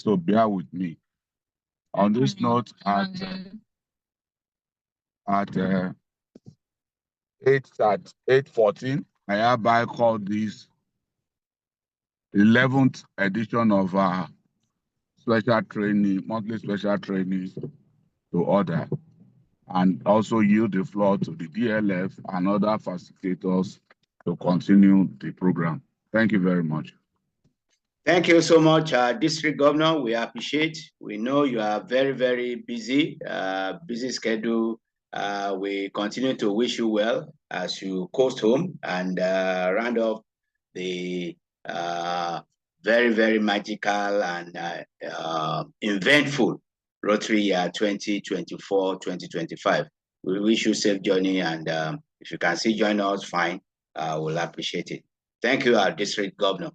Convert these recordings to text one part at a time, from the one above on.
so bear with me. On this note, at 8:14, I hereby call this 11th edition of our special training, monthly special trainings to order, and also yield the floor to the DLF and other facilitators to continue the program. Thank you very much. Thank you so much, District Governor. We appreciate. We know you are very, very busy, busy schedule. We continue to wish you well as you coast home and round off the very, very magical and eventful Rotary year 2024-2025. We wish you safe journey, and if you can still join us, fine. We'll appreciate it. Thank you, our District Governor.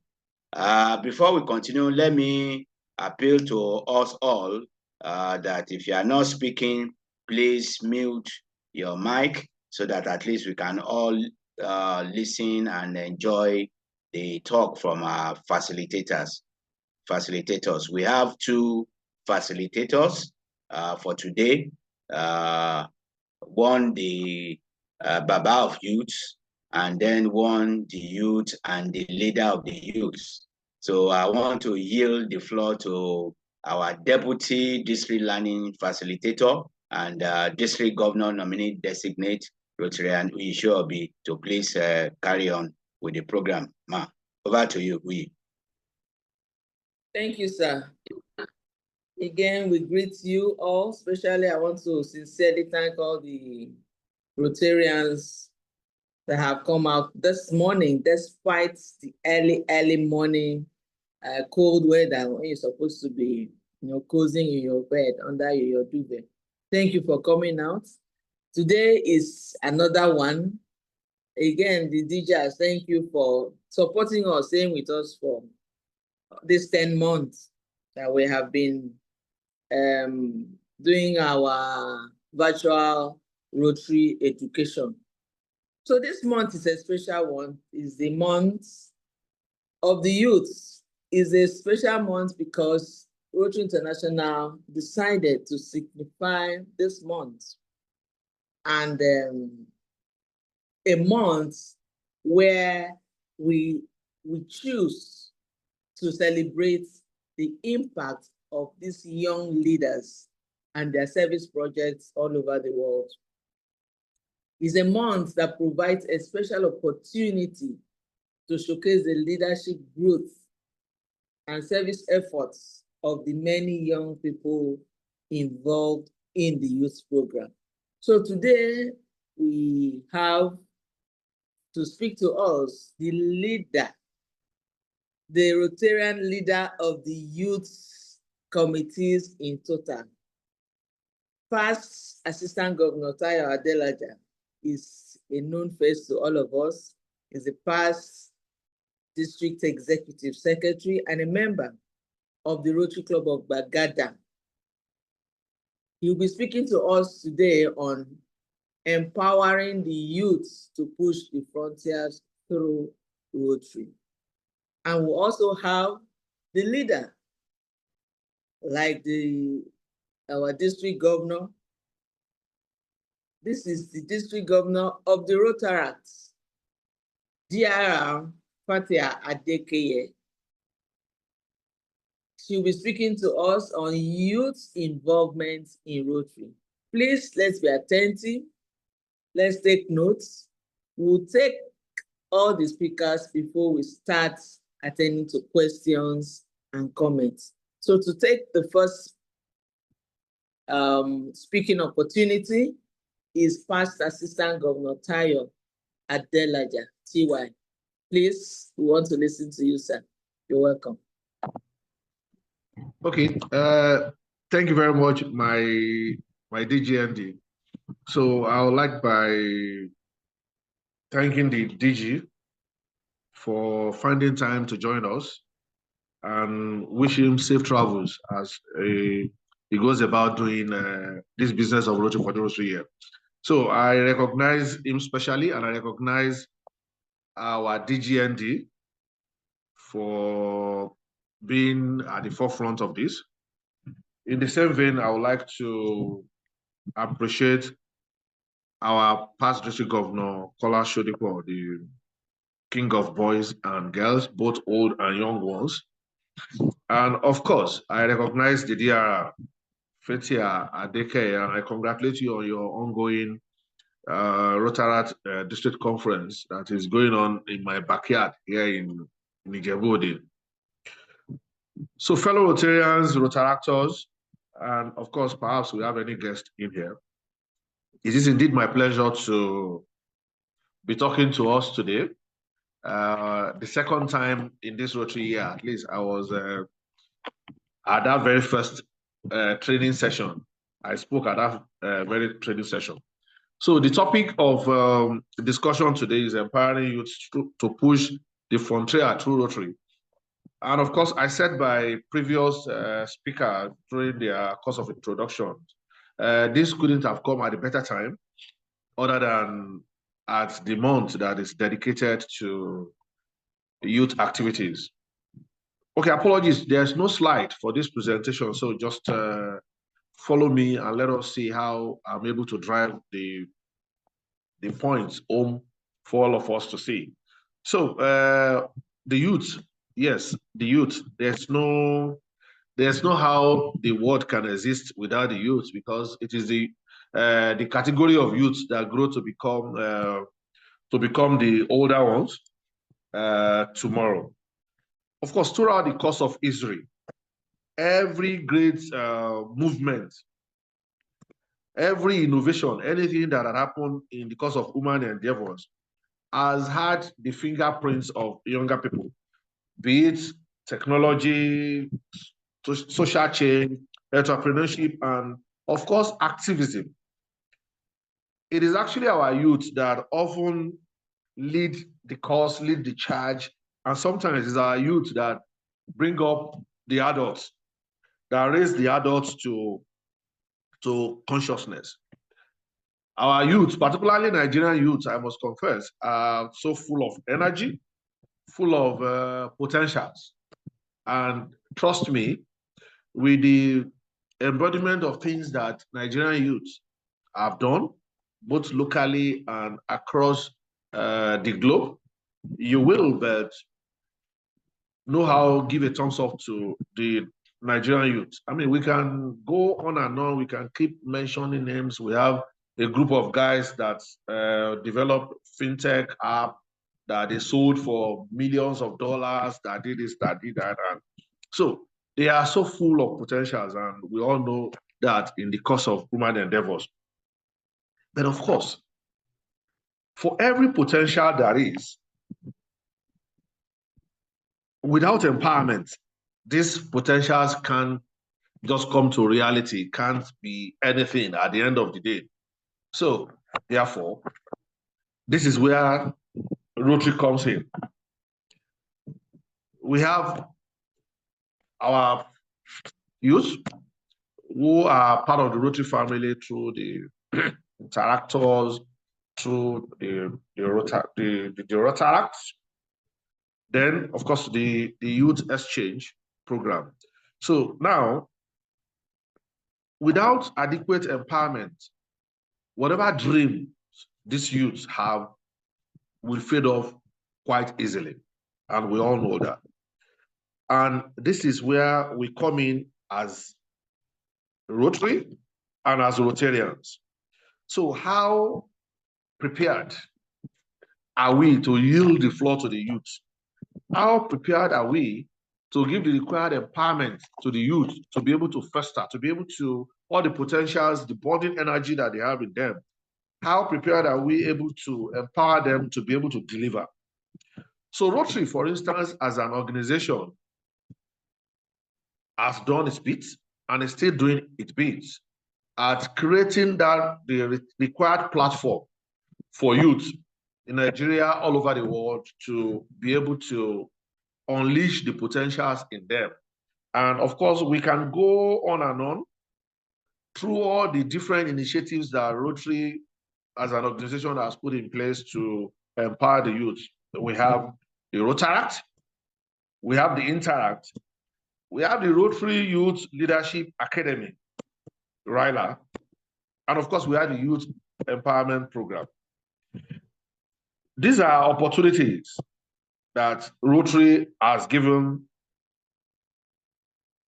Before we continue, let me appeal to us all that if you are not speaking, please mute your mic so that at least we can all listen and enjoy the talk from our facilitators. We have two facilitators for today. One, the Baba of Youth, and then one, the youth and the leader of the youth. So I want to yield the floor to our Deputy District Learning Facilitator and District Governor Nominee Designate Rotarian Uyi Sowobi to please carry on with the program. Ma, over to you, Uyi. Thank you, sir. Again, we greet you all. Especially, I want to sincerely thank all the Rotarians that have come out this morning, despite the early morning cold weather when you're supposed to be, cozying in your bed under your duvet. Thank you for coming out. Today is another one. Again, the DJs, thank you for supporting us, staying with us for this 10 months that we have been doing our virtual Rotary education. So this month is a special one. It's the month of the youth. It's a special month because Rotary International decided to signify this month and a month where we choose to celebrate the impact of these young leaders and their service projects all over the world. It's a month that provides a special opportunity to showcase the leadership growth and service efforts of the many young people involved in the youth program. So today we have to speak to us the leader, the Rotarian leader of the youth committees in total. Past Assistant Governor Adelaja is a known face to all of us, is a past District Executive Secretary and a member of the Rotary Club of Bagada. He'll be speaking to us today on empowering the youth to push the frontiers through Rotary. And we'll also have the leader, like our district governor. This is the district governor of the Rotarians, DRR Fathia Adekeye. She'll be speaking to us on youth involvement in Rotary. Please, let's be attentive. Let's take notes. We'll take all the speakers before we start attending to questions and comments. So to take the first speaking opportunity is Past Assistant Governor Adelaja, TY. Please, we want to listen to you, sir. You're welcome. Okay, thank you very much, my DGND. So I would like by thanking the DG for finding time to join us and wish him safe travels as he goes about doing this business of Rotary for the Rotary year. So I recognize him specially, and I recognize our DGND for being at the forefront of this. In the same vein, I would like to appreciate our past district governor, Kola Sodipo, the king of boys and girls, both old and young ones. And of course, I recognize the DRR Fathia Adekeye, and I congratulate you on your ongoing Rotary district conference that is going on in my backyard here in Ijebu-Ode. So fellow Rotarians, Rotaractors, and of course, perhaps we have any guest in here. It is indeed my pleasure to be talking to us today. The second time in this Rotary year, at least I was at that very first training session. I spoke at that very training session. So the topic of discussion today is empowering youth to push the frontier through Rotary. And of course, I said by previous speaker during their course of introduction, this couldn't have come at a better time other than at the month that is dedicated to youth activities. Okay, apologies, there's no slide for this presentation, so just follow me and let us see how I'm able to drive the points home for all of us to see. So the youth, yes, the youth, there's no how the world can exist without the youth, because it is the category of youth that grow to become the older ones tomorrow. Of course, throughout the course of history, every great movement, every innovation, anything that had happened in the course of human endeavors has had the fingerprints of younger people, be it technology, social change, entrepreneurship, and of course, activism. It is actually our youth that often lead the cause, lead the charge, and sometimes it's our youth that bring up the adults, that raise the adults to consciousness. Our youth, particularly Nigerian youth, I must confess, are so full of energy, full of potentials. And trust me, with the embodiment of things that Nigerian youth have done, both locally and across the globe, you will but know how give a thumbs up to the Nigerian youth. I mean, we can go on and on. We can keep mentioning names. We have a group of guys that developed fintech app that they sold for millions of dollars, that did this, that did that. And so they are so full of potentials, and we all know that in the course of human endeavors. But of course, for every potential there is, without empowerment, these potentials can't just come to reality, can't be anything at the end of the day. So, therefore, this is where Rotary comes in. We have our youth who are part of the Rotary family through the interactors, through the Rotaract. Then, of course, the youth exchange program. So now, without adequate empowerment, whatever dreams these youths have will fade off quite easily. And we all know that. And this is where we come in as Rotary and as Rotarians. So how prepared are we to yield the floor to the youth? How prepared are we to give the required empowerment to the youth to be able to foster, to be able to, all the potentials, the burning energy that they have in them, how prepared are we able to empower them to be able to deliver? So Rotary, for instance, as an organization, has done its bit and is still doing its bit at creating the required platform for youth in Nigeria, all over the world, to be able to unleash the potentials in them. And of course, we can go on and on through all the different initiatives that Rotary as an organization has put in place to empower the youth. We have the Rotaract, we have the Interact, We have the Rotary Youth Leadership Academy, RYLA, and of course, we have the Youth Empowerment Program. These are opportunities that Rotary has given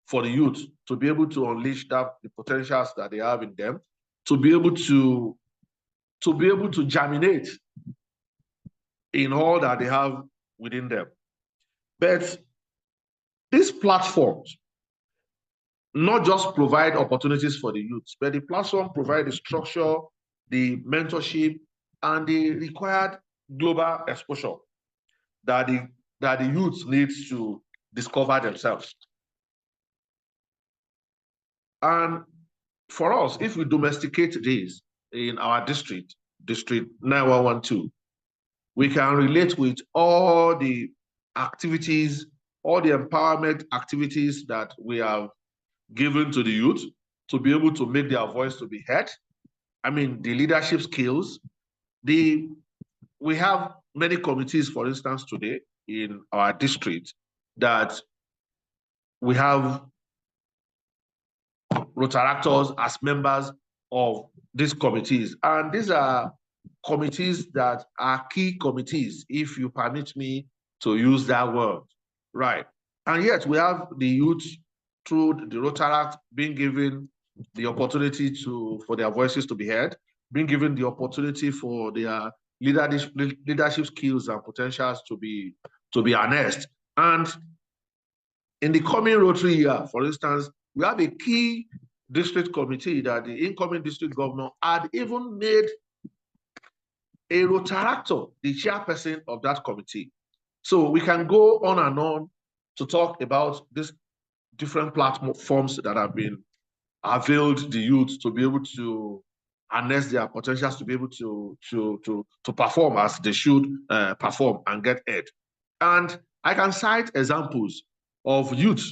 for the youth to be able to unleash the potentials that they have in them, to be able to germinate in all that they have within them. But these platforms not just provide opportunities for the youth, but the platform provide the structure, the mentorship, and the required global exposure that the youth needs to discover themselves. And for us, if we domesticate this in our district 9112, we can relate with all the activities, all the empowerment activities that we have given to the youth to be able to make their voice to be heard. I mean, the leadership skills. We have many committees, for instance, today in our district that we have Rotaractors as members of these committees. And these are committees that are key committees, if you permit me to use that word, right? And yet we have the youth through the Rotaract being given the opportunity for their voices to be heard, being given the opportunity for their leadership skills and potentials to be harnessed. And in the coming Rotary year, for instance, we have a key district committee that the incoming district governor had even made a Rotaractor the chairperson of that committee. So we can go on and on to talk about these different platforms that have been availed the youth to be able to harness their potentials, to be able to perform as they should perform and get ahead. And I can cite examples of youth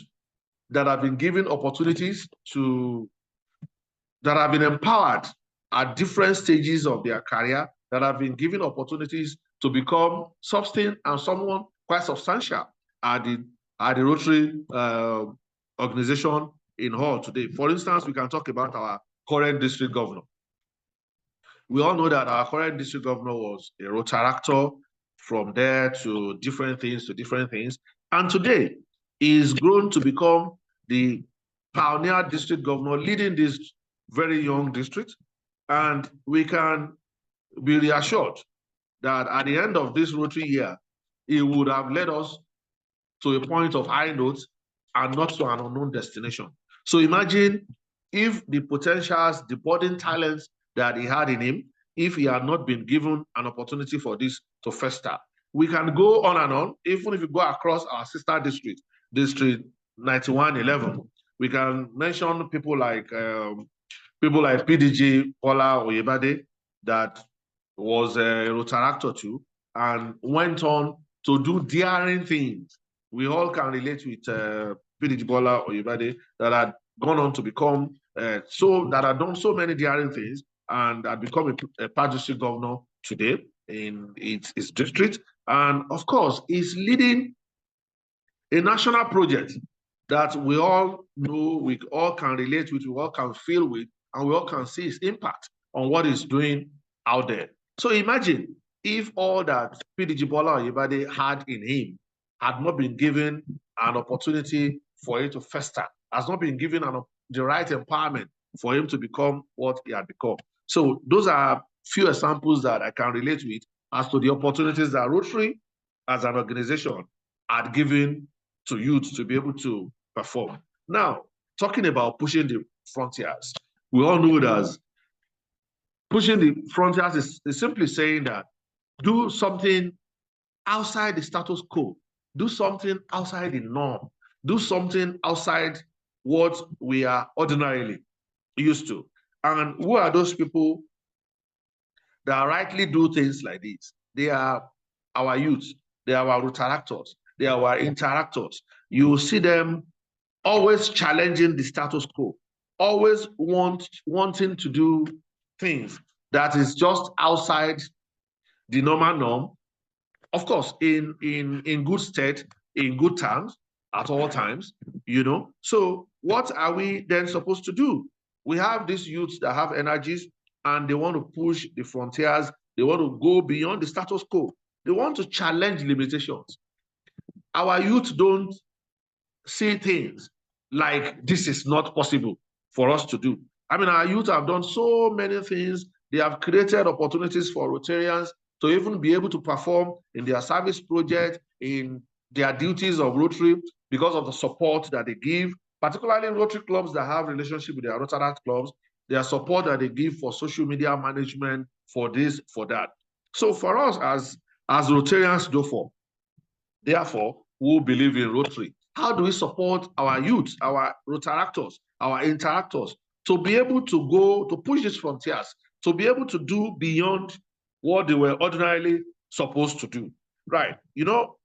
that have been given opportunities that have been empowered at different stages of their career, that have been given opportunities to become something and someone quite substantial at the Rotary organization in Hall today. For instance, we can talk about our current district governor. We all know that our current district governor was a Rotaractor, from there to different things, and today is grown to become the pioneer district governor leading this very young district. And we can be reassured that at the end of this Rotary year, it would have led us to a point of high notes and not to an unknown destination. So imagine if the potentials, the budding talents that he had in him, if he had not been given an opportunity for this to fester. We can go on and on, even if you go across our sister district, District 9111. We can mention people like PDG Kola Sodipo, that was a Rotaractor too, and went on to do daring things. We all can relate with PDG Kola Sodipo that had gone on to become that had done so many daring things and had become a past district governor today in its district. And of course, is leading a national project that we all know, we all can relate with, we all can feel with, and we all can see its impact on what it's doing out there. So imagine if all that PDG Kola Sodipo had in him had not been given an opportunity for it to fester, has not been given the right empowerment for him to become what he had become. So those are few examples that I can relate with as to the opportunities that Rotary as an organization had given to youth to be able to perform. Now, talking about pushing the frontiers, we all know that pushing the frontiers is simply saying that do something outside the status quo, do something outside the norm, do something outside what we are ordinarily used to. And who are those people that rightly do things like this? They are our youth, they are our Rotaractors, they are our interactors. You see them always challenging the status quo, always wanting to do things that is just outside the normal norm. Of course, in good state, in good terms, at all times, you know. So what are we then supposed to do? We have these youths that have energies and they want to push the frontiers. They want to go beyond the status quo. They want to challenge limitations. Our youth don't see things like this is not possible for us to do. I mean, our youth have done so many things. They have created opportunities for Rotarians to even be able to perform in their service project, in their duties of Rotary, because of the support that they give, particularly Rotary clubs that have relationship with their Rotaract clubs, their support that they give for social media management, for this, for that. So for us as Rotarians, therefore, who believe in Rotary, how do we support our youth, our Rotaractors, our interactors, to be able to go, to push these frontiers, to be able to do beyond what they were ordinarily supposed to do, right? You know,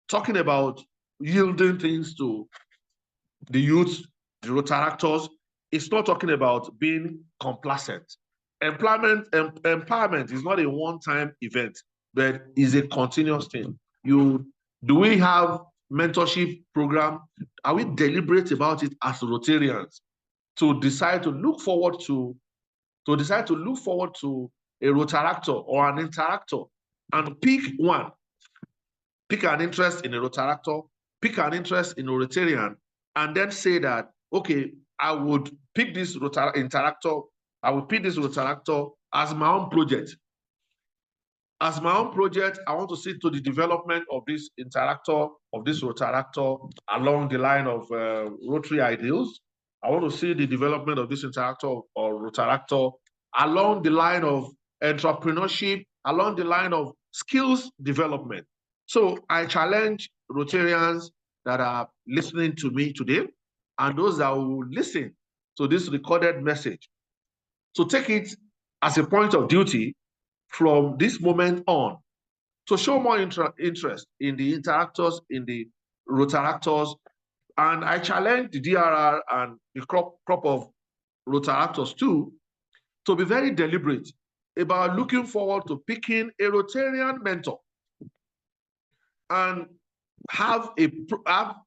talking about yielding things to the youth, the Rotaractors, it's not talking about being complacent. Empowerment is not a one-time event, but is a continuous thing. Do we have mentorship program? Are we deliberate about it as Rotarians to decide to look forward to a Rotaractor or an interactor and pick one, pick an interest in a Rotaractor, pick an interest in a Rotarian, and then say that, okay, I would pick this interactor, I would pick this Rotaractor as my own project. As my own project, I want to see to the development of this interactor, of this Rotaractor along the line of Rotary ideals. I want to see the development of this interactor or Rotaractor along the line of entrepreneurship, along the line of skills development. So I challenge Rotarians that are listening to me today and those that will listen to this recorded message to take it as a point of duty from this moment on to show more interest in the interactors, in the Rotaractors. And I challenge the DRR and the crop of Rotaractors too to be very deliberate about looking forward to picking a Rotarian mentor and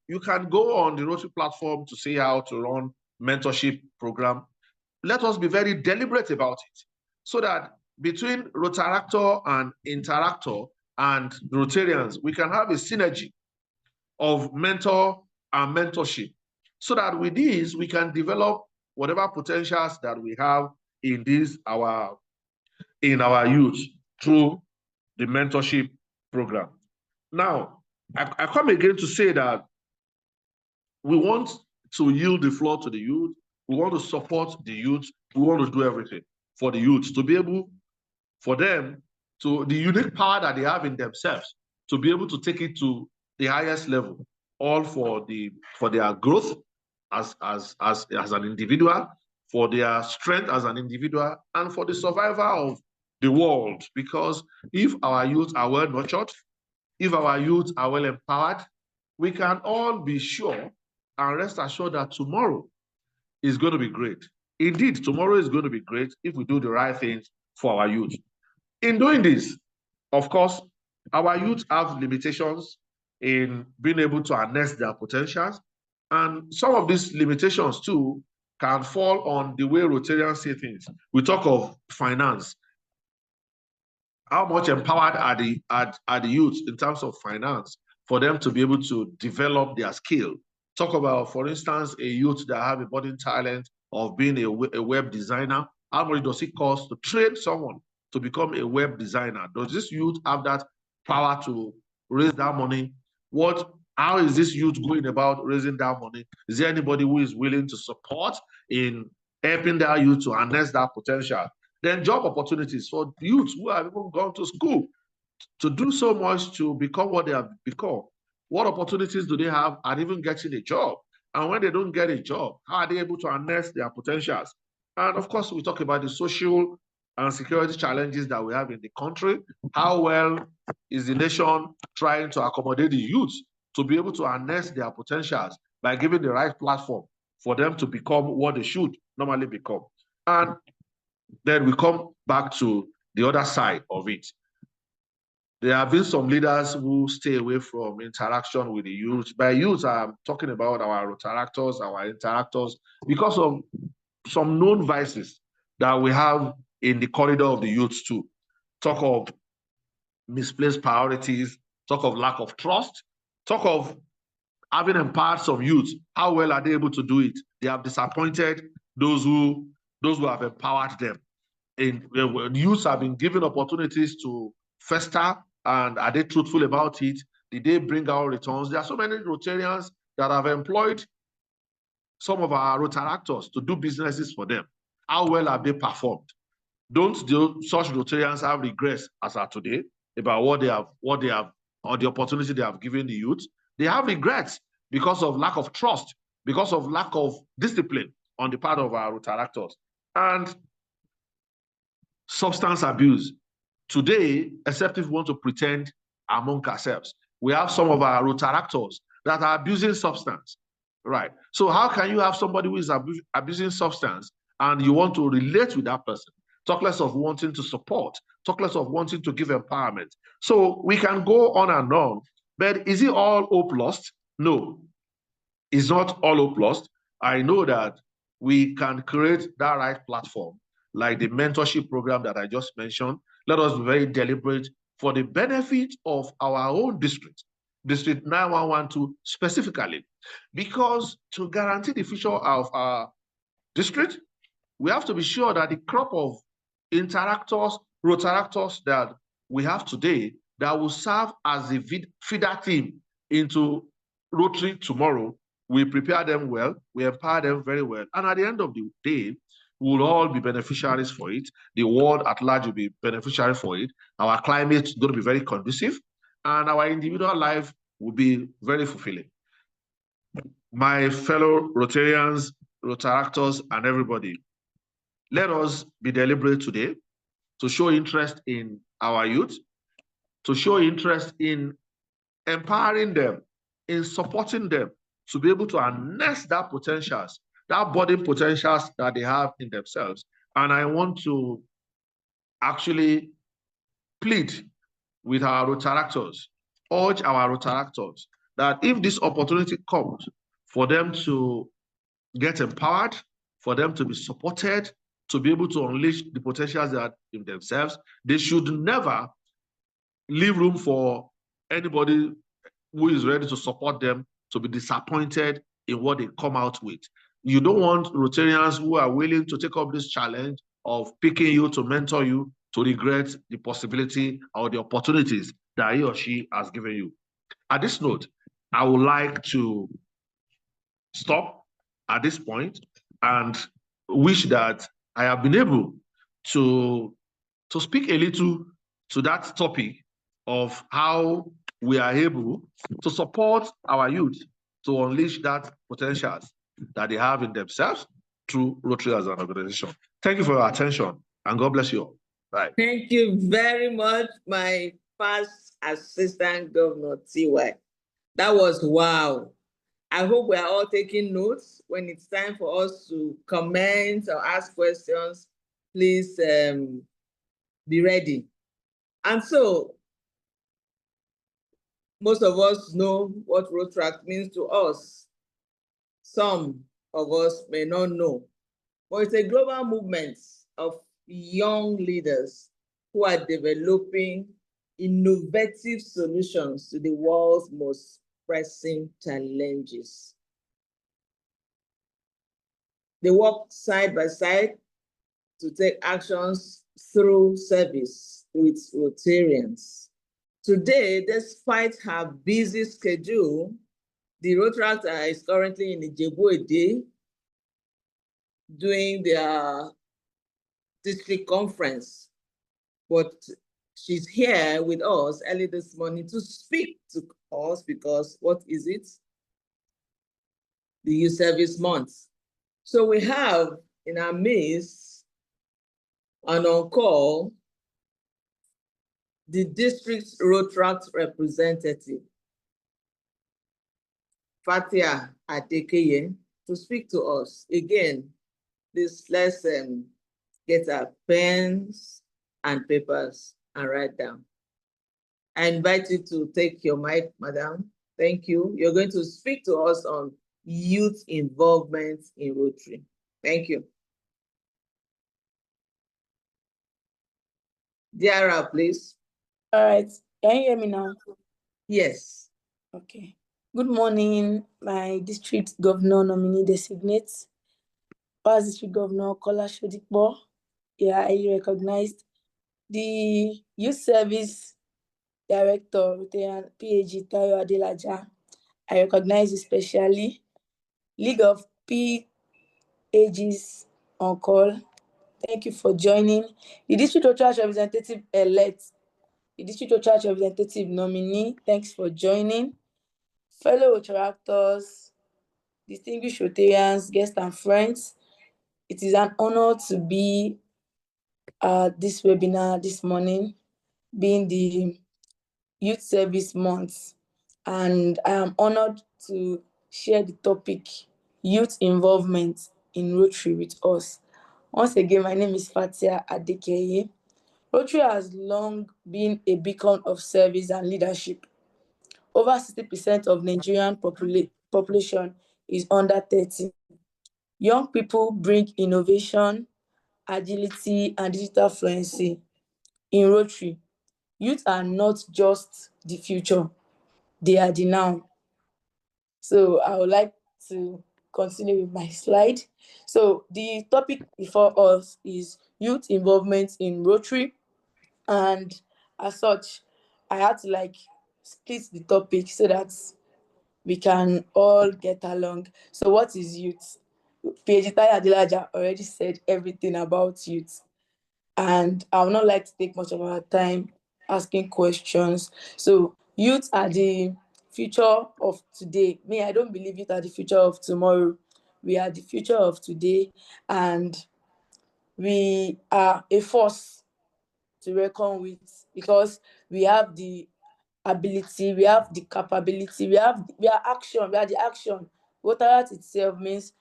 you can go on the Rotary platform to see how to run mentorship program. Let us be very deliberate about it so that between Rotaractor and interactor and Rotarians, we can have a synergy of mentor and mentorship so that with this, we can develop whatever potentials that we have in our youth through the mentorship program. Now, I come again to say that we want to yield the floor to the youth. We want to support the youth. We want to do everything for the youth to be able, for them, to the unique power that they have in themselves, to be able to take it to the highest level, all for their growth as an individual, for their strength as an individual, and for the survival of the world. Because if our youth are well nurtured, if our youth are well empowered, we can all be sure and rest assured that tomorrow is going to be great. Indeed, tomorrow is going to be great if we do the right things for our youth. In doing this, of course, our youth have limitations in being able to harness their potentials. And some of these limitations too can fall on the way Rotarians see things. We talk of finance. How much empowered are the youth in terms of finance for them to be able to develop their skill? Talk about, for instance, a youth that have a budding talent of being a web designer. How much does it cost to train someone to become a web designer? Does this youth have that power to raise that money? How is this youth going about raising that money? Is there anybody who is willing to support in helping that youth to harness that potential? Then job opportunities for youths who have even gone to school to do so much to become what they have become. What opportunities do they have at even getting a job? And when they don't get a job, how are they able to harness their potentials? And of course, we talk about the social and security challenges that we have in the country. How well is the nation trying to accommodate the youth to be able to harness their potentials by giving the right platform for them to become what they should normally become? And then we come back to the other side of it. There have been some leaders who stay away from interaction with the youth. By youth, I'm talking about our Rotaractors, our interactors, because of some known vices that we have in the corridor of the youth too. Talk of misplaced priorities, talk of lack of trust, talk of having empowered some youth. How well are they able to do it? They have disappointed those who have empowered them. Youths have been given opportunities to fester, and are they truthful about it? Did they bring out returns? There are so many Rotarians that have employed some of our Rotaractors to do businesses for them. How well have they performed? Don't such Rotarians have regrets as are today about what they have, or the opportunity they have given the youth? They have regrets because of lack of trust, because of lack of discipline on the part of our Rotaractors. And substance abuse. Today, except if we want to pretend among ourselves, we have some of our Rotaractors that are abusing substance, right? So how can you have somebody who is abusing substance and you want to relate with that person? Talk less of wanting to support, talk less of wanting to give empowerment. So we can go on and on, but is it all hope lost? No, it's not all hope lost. I know that we can create that right platform, like the mentorship program that I just mentioned. Let us be very deliberate for the benefit of our own district, District 9112 specifically, because to guarantee the future of our district, we have to be sure that the crop of interactors, Rotaractors that we have today that will serve as a feeder team into Rotary tomorrow, we prepare them well, we empower them very well, and at the end of the day, we'll all be beneficiaries for it. The world at large will be beneficiary for it. Our climate is going to be very conducive, and our individual life will be very fulfilling. My fellow Rotarians, Rotaractors, and everybody, let us be deliberate today to show interest in our youth, to show interest in empowering them, in supporting them to be able to harness that potentials, that budding potentials that they have in themselves. And I want to actually plead with our Rotaractors, urge our Rotaractors that if this opportunity comes for them to get empowered, for them to be supported, to be able to unleash the potentials that are in themselves, they should never leave room for anybody who is ready to support them to be disappointed in what they come out with. You don't want Rotarians who are willing to take up this challenge of picking you to mentor you to regret the possibility or the opportunities that he or she has given you. At this note, I would like to stop at this point and wish that I have been able to speak a little to that topic of how we are able to support our youth to unleash that potentials that they have in themselves through Rotary as an organization. Thank you for your attention, and God bless you all. Bye. Thank you very much, my past Assistant Governor TY. That was wow. I hope we are all taking notes. When it's time for us to comment or ask questions, please be ready. And so, most of us know what Rotaract means to us. Some of us may not know, but it's a global movement of young leaders who are developing innovative solutions to the world's most pressing challenges. They work side by side to take actions through service with Rotarians. Today, despite her busy schedule, the Rotaract is currently in Ijebu-Ode doing their district conference, but she's here with us early this morning to speak to us because what is it? The Youth Service Month. So we have in our midst and on call the district Rotaract representative, Fathia Adekeye, to speak to us. Again, let's get our pens and papers and write down. I invite you to take your mic, madam. Thank you. You're going to speak to us on youth involvement in Rotary. Thank you. DRR, please. All right. Can you hear me now? Yes. Okay. Good morning, my district governor nominee designate, past district governor Kola Sodipo. Yeah, I recognized the youth service director, Rotarian PDG Adelaja. I recognize especially League of PAGs on call. Thank you for joining. The district Rotary representative elect, the district Rotary representative nominee, thanks for joining. Fellow Rotaractors, distinguished Rotarians, guests and friends, it is an honor to be at this webinar this morning, being the Youth Service Month. And I am honored to share the topic, Youth Involvement in Rotary, with us. Once again, my name is Fathia Adekeye. Rotary has long been a beacon of service and leadership. Over 60% of Nigerian population is under 30. Young people bring innovation, agility, and digital fluency. In Rotary, youth are not just the future, they are the now. So I would like to continue with my slide. So the topic before us is youth involvement in Rotary. And as such, I had to split the topic so that we can all get along. So what is youth? PDG Adelaja already said everything about youth. And I would not like to take much of our time asking questions. So youth are the future of today. Me, I don't believe youth are the future of tomorrow. We are the future of today, and we are a force to reckon with, because we have the ability, we have the capability, we are action, we are the action. Rotariat itself means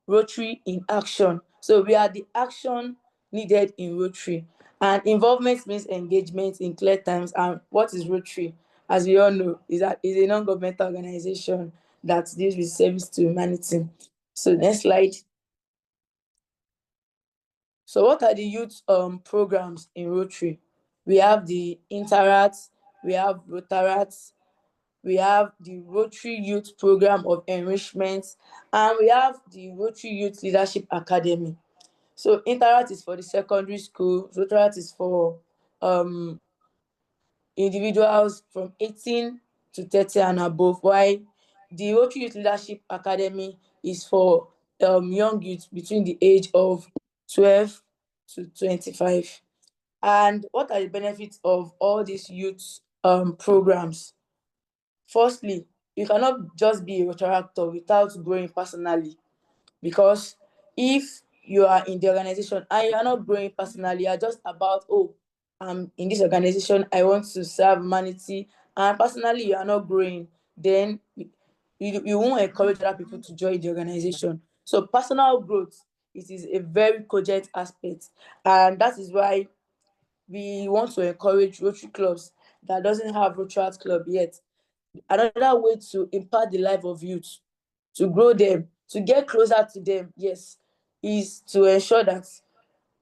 Rotary in action. So we are the action needed in Rotary. And involvement means engagement in clear times. And what is Rotary? As we all know, is a non-governmental organization that deals with service to humanity. So next slide. So what are the youth programs in Rotary? We have the Interact, we have Rotariat, we have the Rotary Youth Program of Enrichment, and we have the Rotary Youth Leadership Academy. So Interact is for the secondary school, Rotariat is for individuals from 18 to 30 and above, while the Rotary Youth Leadership Academy is for young youth between the age of 12 to 25. And what are the benefits of all these youth programs? Firstly, you cannot just be a Rotaractor without growing personally, because if you are in the organization and you are not growing personally, you are just about, oh, I'm in this organization, I want to serve humanity, and personally you are not growing, then you won't encourage other people to join the organization. So personal growth, it is a very cogent aspect, and that is why we want to encourage Rotary clubs that doesn't have Rotary club yet. Another way to impact the life of youth, to grow them, to get closer to them, yes, is to ensure that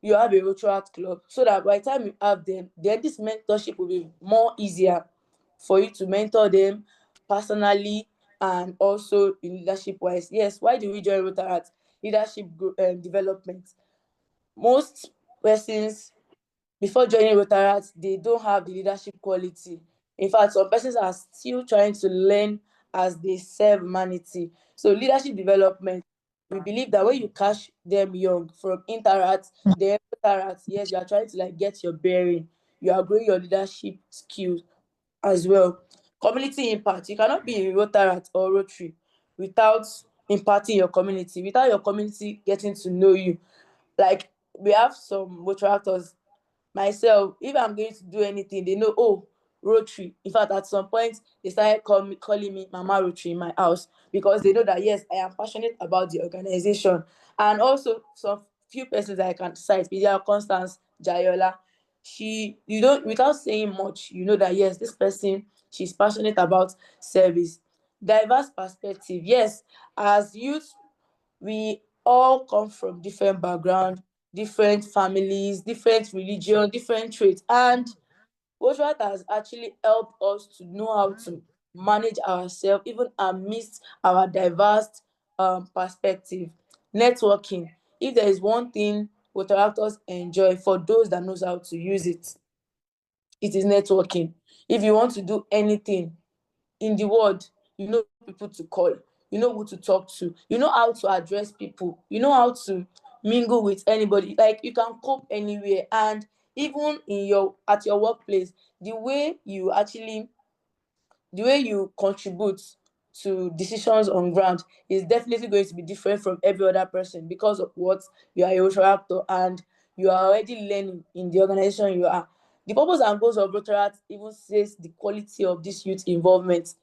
you have a Rotary club, so that by the time you have them, then this mentorship will be more easier for you to mentor them personally and also in leadership wise. Yes, why do we join Rotary? Leadership development. Most persons before joining Rotariat, they don't have the leadership quality. In fact, some persons are still trying to learn as they serve humanity. So leadership development, we believe that when you catch them young from Interact, then Rotariat, yes, you are trying to get your bearing. You are growing your leadership skills as well. Community impact, you cannot be in Rotariat or Rotary without impacting your community, without your community getting to know you. Like, we have some Rotaractors. Myself, if I'm going to do anything, they know, oh, Rotary. In fact, at some point, they started calling me Mama Rotary in my house, because they know that, yes, I am passionate about the organization. And also, some few persons that I can cite, Constance, Jayola, without saying much, you know that yes, this person, she's passionate about service. Diverse perspective, yes, as youth, we all come from different background, different families, different religion, different traits, and Rotary has actually helped us to know how to manage ourselves even amidst our diverse perspective. Networking, if there is one thing Rotaractors enjoy, for those that knows how to use it, it is networking. If you want to do anything in the world, you know people to call, you know who to talk to, you know how to address people, you know how to mingle with anybody. Like, you can cope anywhere, and even at your workplace, the way you contribute to decisions on ground is definitely going to be different from every other person, because of what you are a Rotary actor and you are already learning in the organization you are. The purpose and goals of Rotary even says the quality of this youth involvement.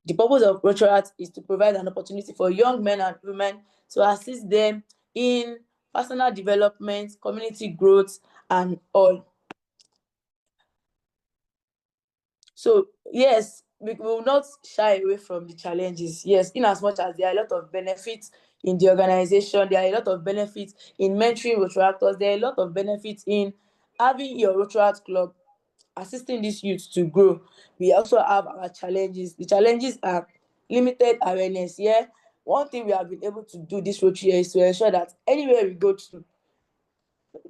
The purpose of Rotary is to provide an opportunity for young men and women to assist them in personal development, community growth, and all. So yes, we will not shy away from the challenges. Yes, in as much as there are a lot of benefits in the organization, there are a lot of benefits in mentoring Rotaractors, there are a lot of benefits in having your Rotaract club, assisting these youth to grow. We also have our challenges. The challenges are limited awareness. Yeah, one thing we have been able to do this Rotary year is to ensure that anywhere we go to,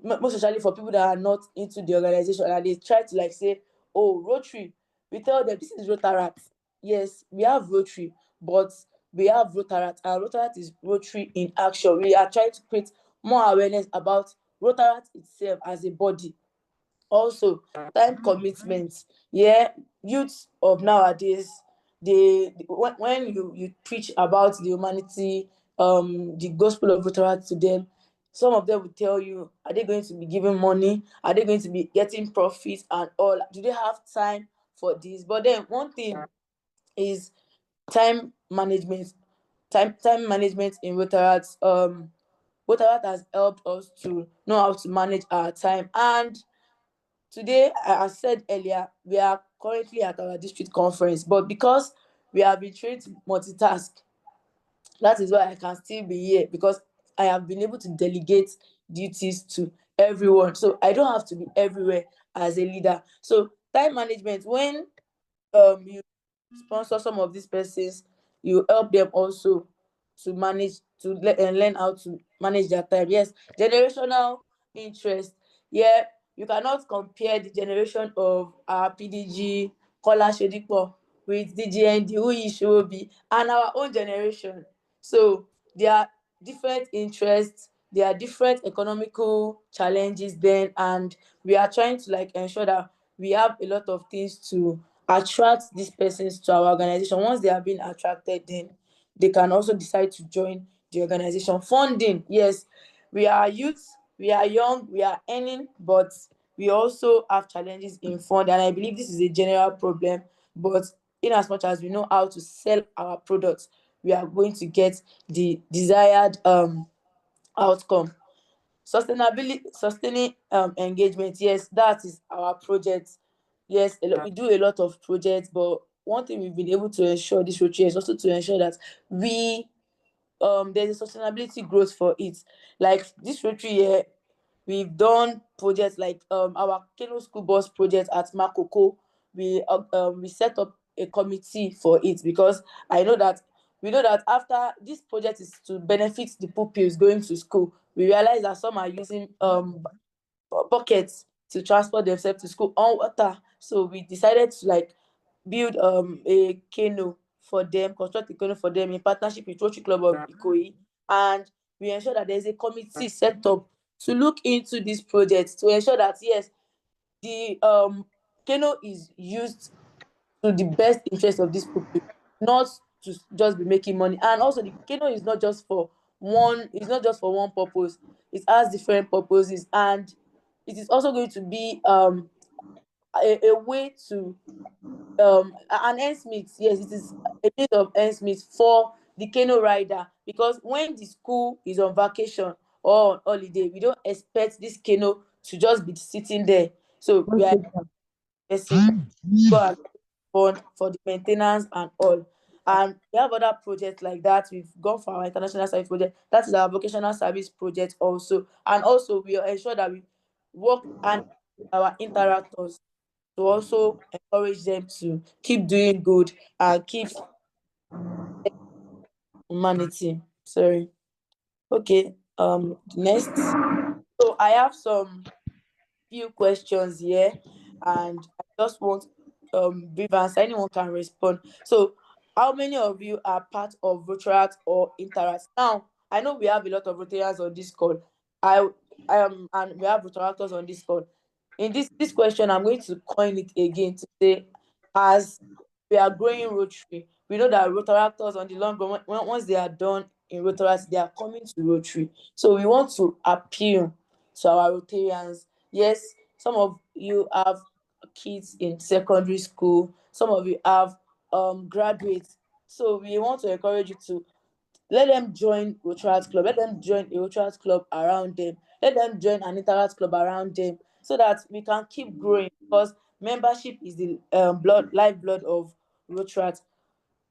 most especially for people that are not into the organization, and they try to like say, oh, Rotary, we tell them this is Rotaract. Yes, we have Rotary, but we have Rotaract, and Rotaract is Rotary in action. We are trying to create more awareness about Rotaract itself as a body. Also, time commitment. Yeah, youths of nowadays, when you preach about the humanity, the gospel of Rotary to them, some of them will tell you, are they going to be giving money? Are they going to be getting profits and all? Do they have time for this? But then one thing is time management. Time management in Rotary. Rotary has helped us to know how to manage our time. And today, as said earlier, we are currently at our district conference, but because we have been trained to multitask, that is why I can still be here, because I have been able to delegate duties to everyone. So I don't have to be everywhere as a leader. So time management, when you sponsor some of these persons, you help them also to manage and learn how to manage their time. Yes, generational interest. Yeah, you cannot compare the generation of our PDG Kola Sodipo with DGND Uyi Sowobi and our own generation. So there are different interests, there are different economical challenges then, and we are trying to like ensure that we have a lot of things to attract these persons to our organization. Once they have been attracted, then they can also decide to join the organization. Funding, yes, we are youth, we are young, we are earning, but we also have challenges in fund, and I believe this is a general problem. But in as much as we know how to sell our products, we are going to get the desired outcome. Sustaining engagement, yes, that is our project. Yes, we do a lot of projects, but one thing we've been able to ensure this Rotary is also to ensure that there's a sustainability growth for it. Like this Rotary year, we've done projects like our Kano School Bus project at Makoko. We set up a committee for it, because we know that after this project is to benefit the pupils going to school. We realize that some are using buckets to transport themselves to school on water. So we decided to like build a canoe for them, construct a canoe for them in partnership with Rotary Club of Ikoyi, and we ensure that there's a committee set up to look into this project to ensure that yes, the canoe is used to the best interest of these people, not to just be making money. And also the canoe is not just for one purpose. It has different purposes, and it is also going to be a way to an ends-meet. Yes, it is a bit of ends-meet for the canoe rider, because when the school is on vacation or on holiday, we don't expect this canoe to just be sitting there. So we are fund for the maintenance and all. And we have other projects like that. We've gone for our international service project. That is our vocational service project also. And also we ensure that we work and our interactors to also encourage them to keep doing good and keep humanity. Sorry. Okay. Next. So I have some few questions here, and I just want brief answer. Anyone can respond. So, how many of you are part of Rotaract or Interact? Now, I know we have a lot of Rotarians on this call. I and we have Rotaractors on this call. In this question, I'm going to coin it again to say, as we are growing Rotary, we know that Rotaractors on the long run, once they are done in Rotaract, they are coming to Rotary. So we want to appeal to our Rotarians. Yes, some of you have kids in secondary school, some of you have graduates. So we want to encourage you to let them join Rotaract Club, let them join a Rotaract Club around them, let them join an Interact Club around them, so that we can keep growing, because membership is the lifeblood of Rotaract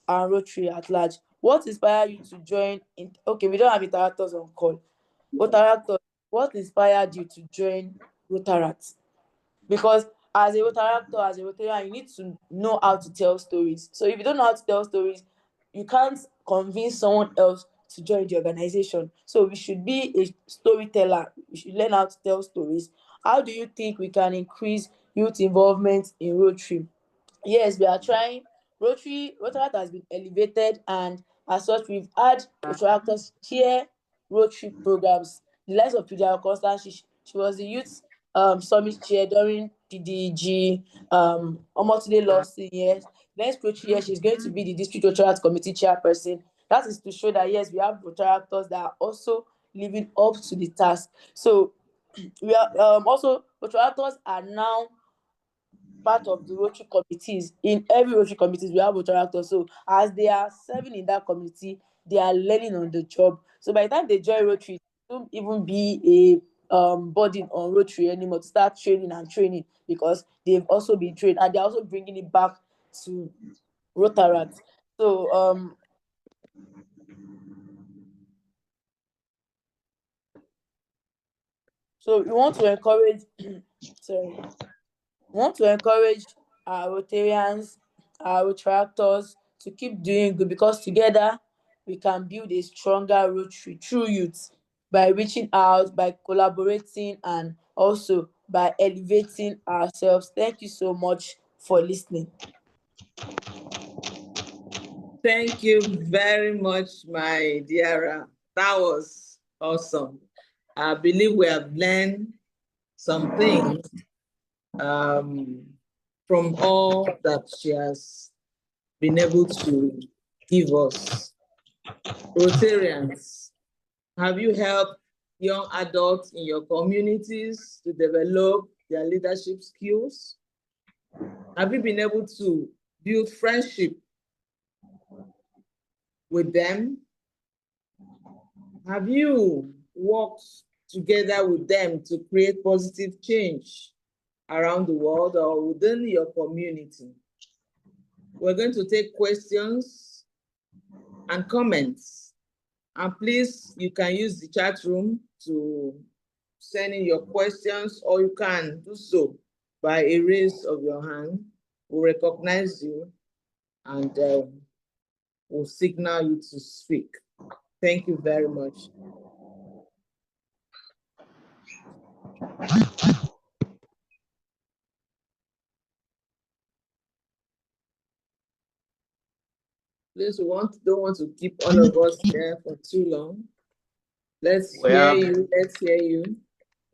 and Rotary at large. What inspired you to join? Okay, we don't have interactors on call. Rotaractors, what inspired you to join Rotaract? Because as a Rotaractor, as a Rotarian, you need to know how to tell stories. So if you don't know how to tell stories, you can't convince someone else to join the organization. So we should be a storyteller. We should learn how to tell stories. How do you think we can increase youth involvement in Rotary? Yes, we are trying. Rotaract has been elevated, and as such, we've had Rotaractors chair Rotary programs. The likes of PDG Kola, she was the youth summit chair during PDG Omotunde last year. Next Rotary year, she's going to be the district Rotaract committee chairperson. That is to show that yes, we have Rotaractors that are also living up to the task. So we are also Rotaractors are now part of the Rotary committees. In every Rotary committees, we have Rotaractors. So as they are serving in that committee, they are learning on the job. So by the time they join Rotary, it won't even be a burden on Rotary anymore to start training, because they've also been trained, and they're also bringing it back to Rotaract. So we want to encourage sorry. We want to encourage our Rotarians, our Rotaractors to keep doing good, because together we can build a stronger Rotary through youth, by reaching out, by collaborating, and also by elevating ourselves. Thank you so much for listening. Thank you very much, my dear. That was awesome. I believe we have learned some things from all that she has been able to give us. Rotarians, have you helped young adults in your communities to develop their leadership skills? Have you been able to build friendship with them? Have you worked together with them to create positive change around the world or within your community? We're going to take questions and comments. And please, you can use the chat room to send in your questions, or you can do so by a raise of your hand. We'll recognize you and we'll signal you to speak. Thank you very much. Please, we don't want to keep all of us there for too long. Let's hear you.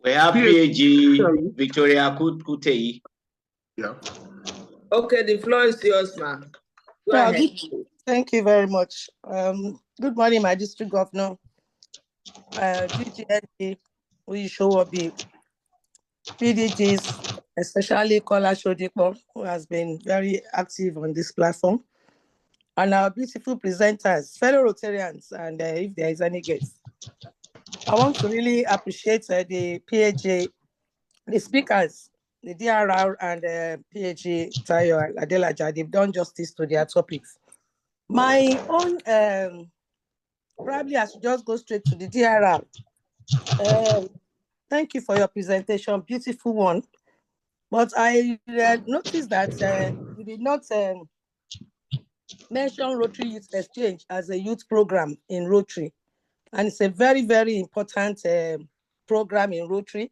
We have PDG Victoria Kutei. Yeah. Okay, the floor is yours, ma'am. Go ahead. Thank you very much. Good morning, my district governor, DGND Uyi Sowobi, PDGs, especially Kola Sodipo, who has been very active on this platform, and our beautiful presenters, fellow Rotarians, and if there is any guest. I want to really appreciate the PAJ, the speakers, the DRR and PDG Adelaja, they've done justice to their topics. My own, probably I should just go straight to the DRR. Thank you for your presentation, beautiful one. But I noticed that you did not mention Rotary Youth Exchange as a youth program in Rotary. And it's a very, very important program in Rotary.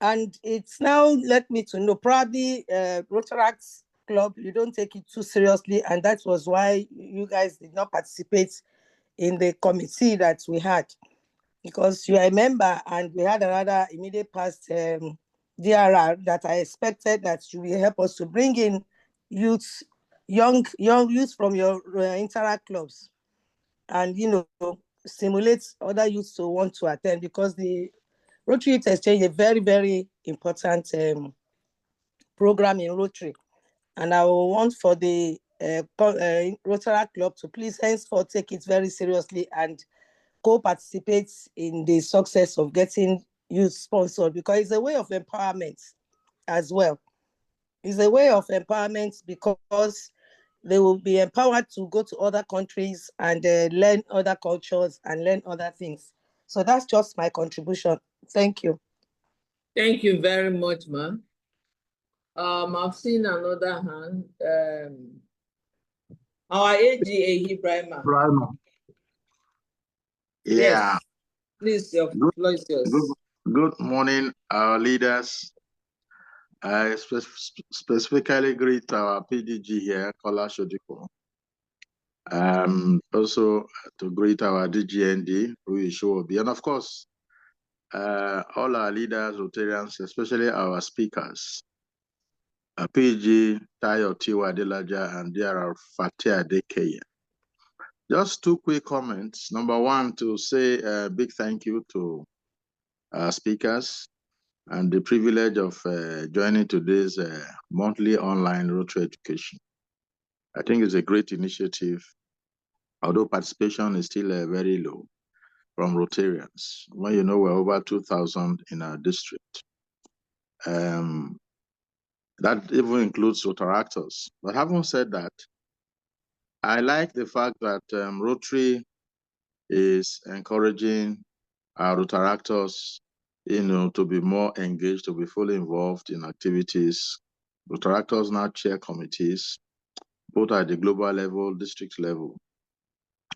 And it's now led me to know, probably Rotaract Club, you don't take it too seriously. And that was why you guys did not participate in the committee that we had. Because you are a member and we had another immediate past DRR that I expected that you will help us to bring in youth, young youth from your Interact clubs and, stimulate other youths to want to attend, because the Rotary Youth Exchange is a very, very important program in Rotary. And I want for the Rotary Club to please henceforth take it very seriously and co-participate in the success of getting youth sponsored, because it's a way of empowerment as well. It's a way of empowerment because they will be empowered to go to other countries and learn other cultures and learn other things. So that's just my contribution. Thank you. Thank you very much, ma'am. I've seen another hand. Our AGA Ibrahima. Yeah. Yes. Please, your floor is yours. Good morning, our leaders. I specifically greet our PDG here, Kola Sodipo. Also to greet our DGND Uyi Sowobi, and of course, all our leaders, Rotarians, especially our speakers, PDG Adelaja and DRR Fathia Adekeye. Just two quick comments. Number one, to say a big thank you to our speakers and the privilege of joining today's monthly online Rotary education. I think it's a great initiative, although participation is still very low from Rotarians. Well, you know, we're over 2,000 in our district. That even includes Rotaractors. But having said that, I like the fact that Rotary is encouraging our Rotaractors, to be more engaged, to be fully involved in activities. Rotaractors now chair committees, both at the global level, district level.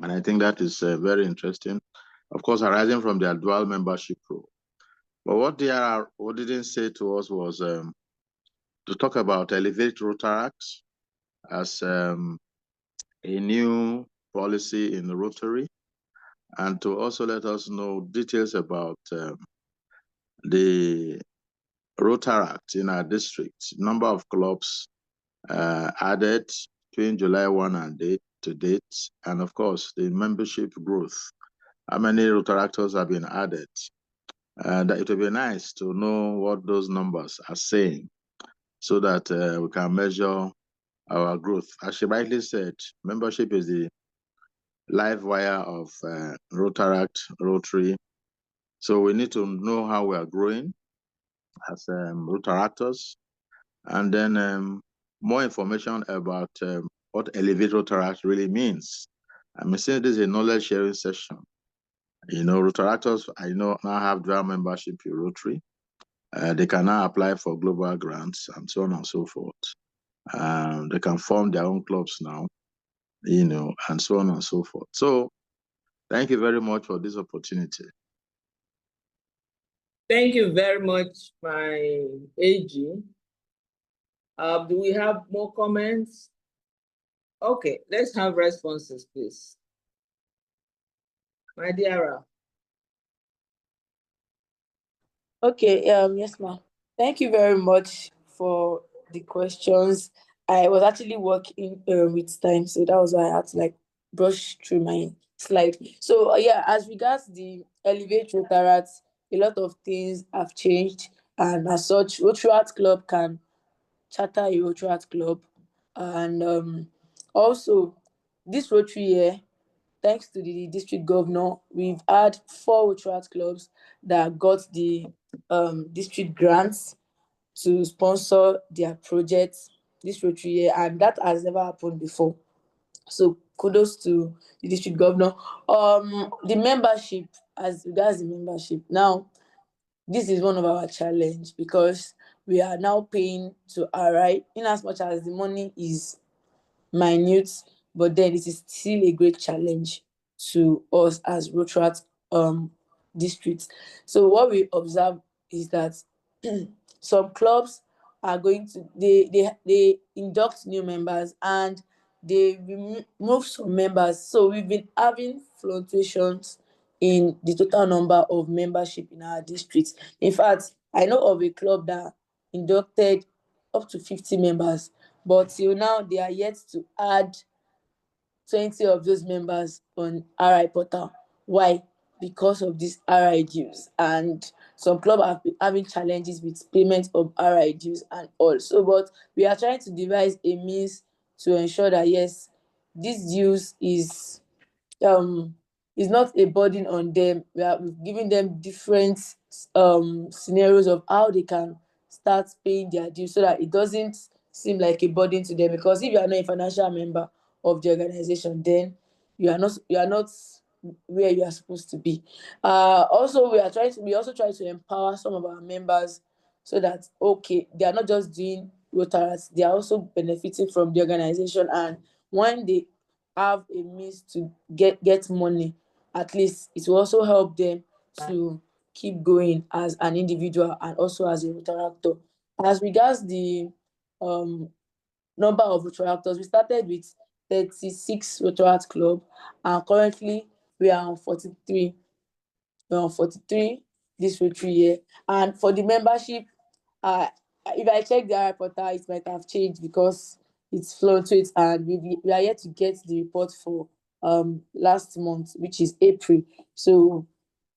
And I think that is very interesting. Of course, arising from their dual membership role. But what didn't say to us was to talk about Elevate Rotaract as a new policy in the Rotary, and to also let us know details about the Rotaract in our district, number of clubs added between July 1 and to date, and of course, the membership growth. How many Rotaractors have been added? And it would be nice to know what those numbers are saying so that we can measure our growth. As she rightly said, membership is the live wire of Rotary. So we need to know how we are growing as Rotaractors, and then more information about what Elevate Rotaract really means. I'm saying this is a knowledge sharing session. Rotaractors, I know, now have dual membership in Rotary. They can now apply for global grants and so on and so forth. They can form their own clubs now, and so on and so forth. So thank you very much for this opportunity. Thank you very much, my AG. Do we have more comments? Okay, let's have responses, please. My dear. Okay, yes, ma'am. Thank you very much for the questions. I was actually working with time, so that was why I had to brush through my slide. So yeah, as regards the Elevate Rotaract, a lot of things have changed, and as such, Rotaract Club can charter a Rotaract Club, and also this Rotary year, thanks to the district governor, we've had 4 Rotaract clubs that got the district grants. to sponsor their projects this Rotary year, and that has never happened before. So kudos to the district governor. The membership, as regards the membership, now this is one of our challenge because we are now paying to RI, in as much as the money is minute, but then it is still a great challenge to us as Rotary districts. So what we observe is that some clubs are going to they induct new members and they remove some members. So we've been having fluctuations in the total number of membership in our districts. In fact, I know of a club that inducted up to 50 members, but till now they are yet to add 20 of those members on RI portal. Why? Because of these RI dues, and some clubs have been having challenges with payment of RI dues and all. So, but we are trying to devise a means to ensure that yes, this dues is not a burden on them. We've given them different scenarios of how they can start paying their dues so that it doesn't seem like a burden to them. Because if you are not a financial member of the organization, then you are not where you are supposed to be. Also, we also try to empower some of our members so that they are not just doing Rotarats, they are also benefiting from the organization, and when they have a means to get money, at least it will also help them to keep going as an individual and also as a Rotaractor. As regards the number of Rotaractors, we started with 36 Rotaract Club, and currently we are on 43. We're on 43 this Rotary year. And for the membership, if I check the RI portal, it might have changed because it's fluctuates, and we are yet to get the report for last month, which is April. So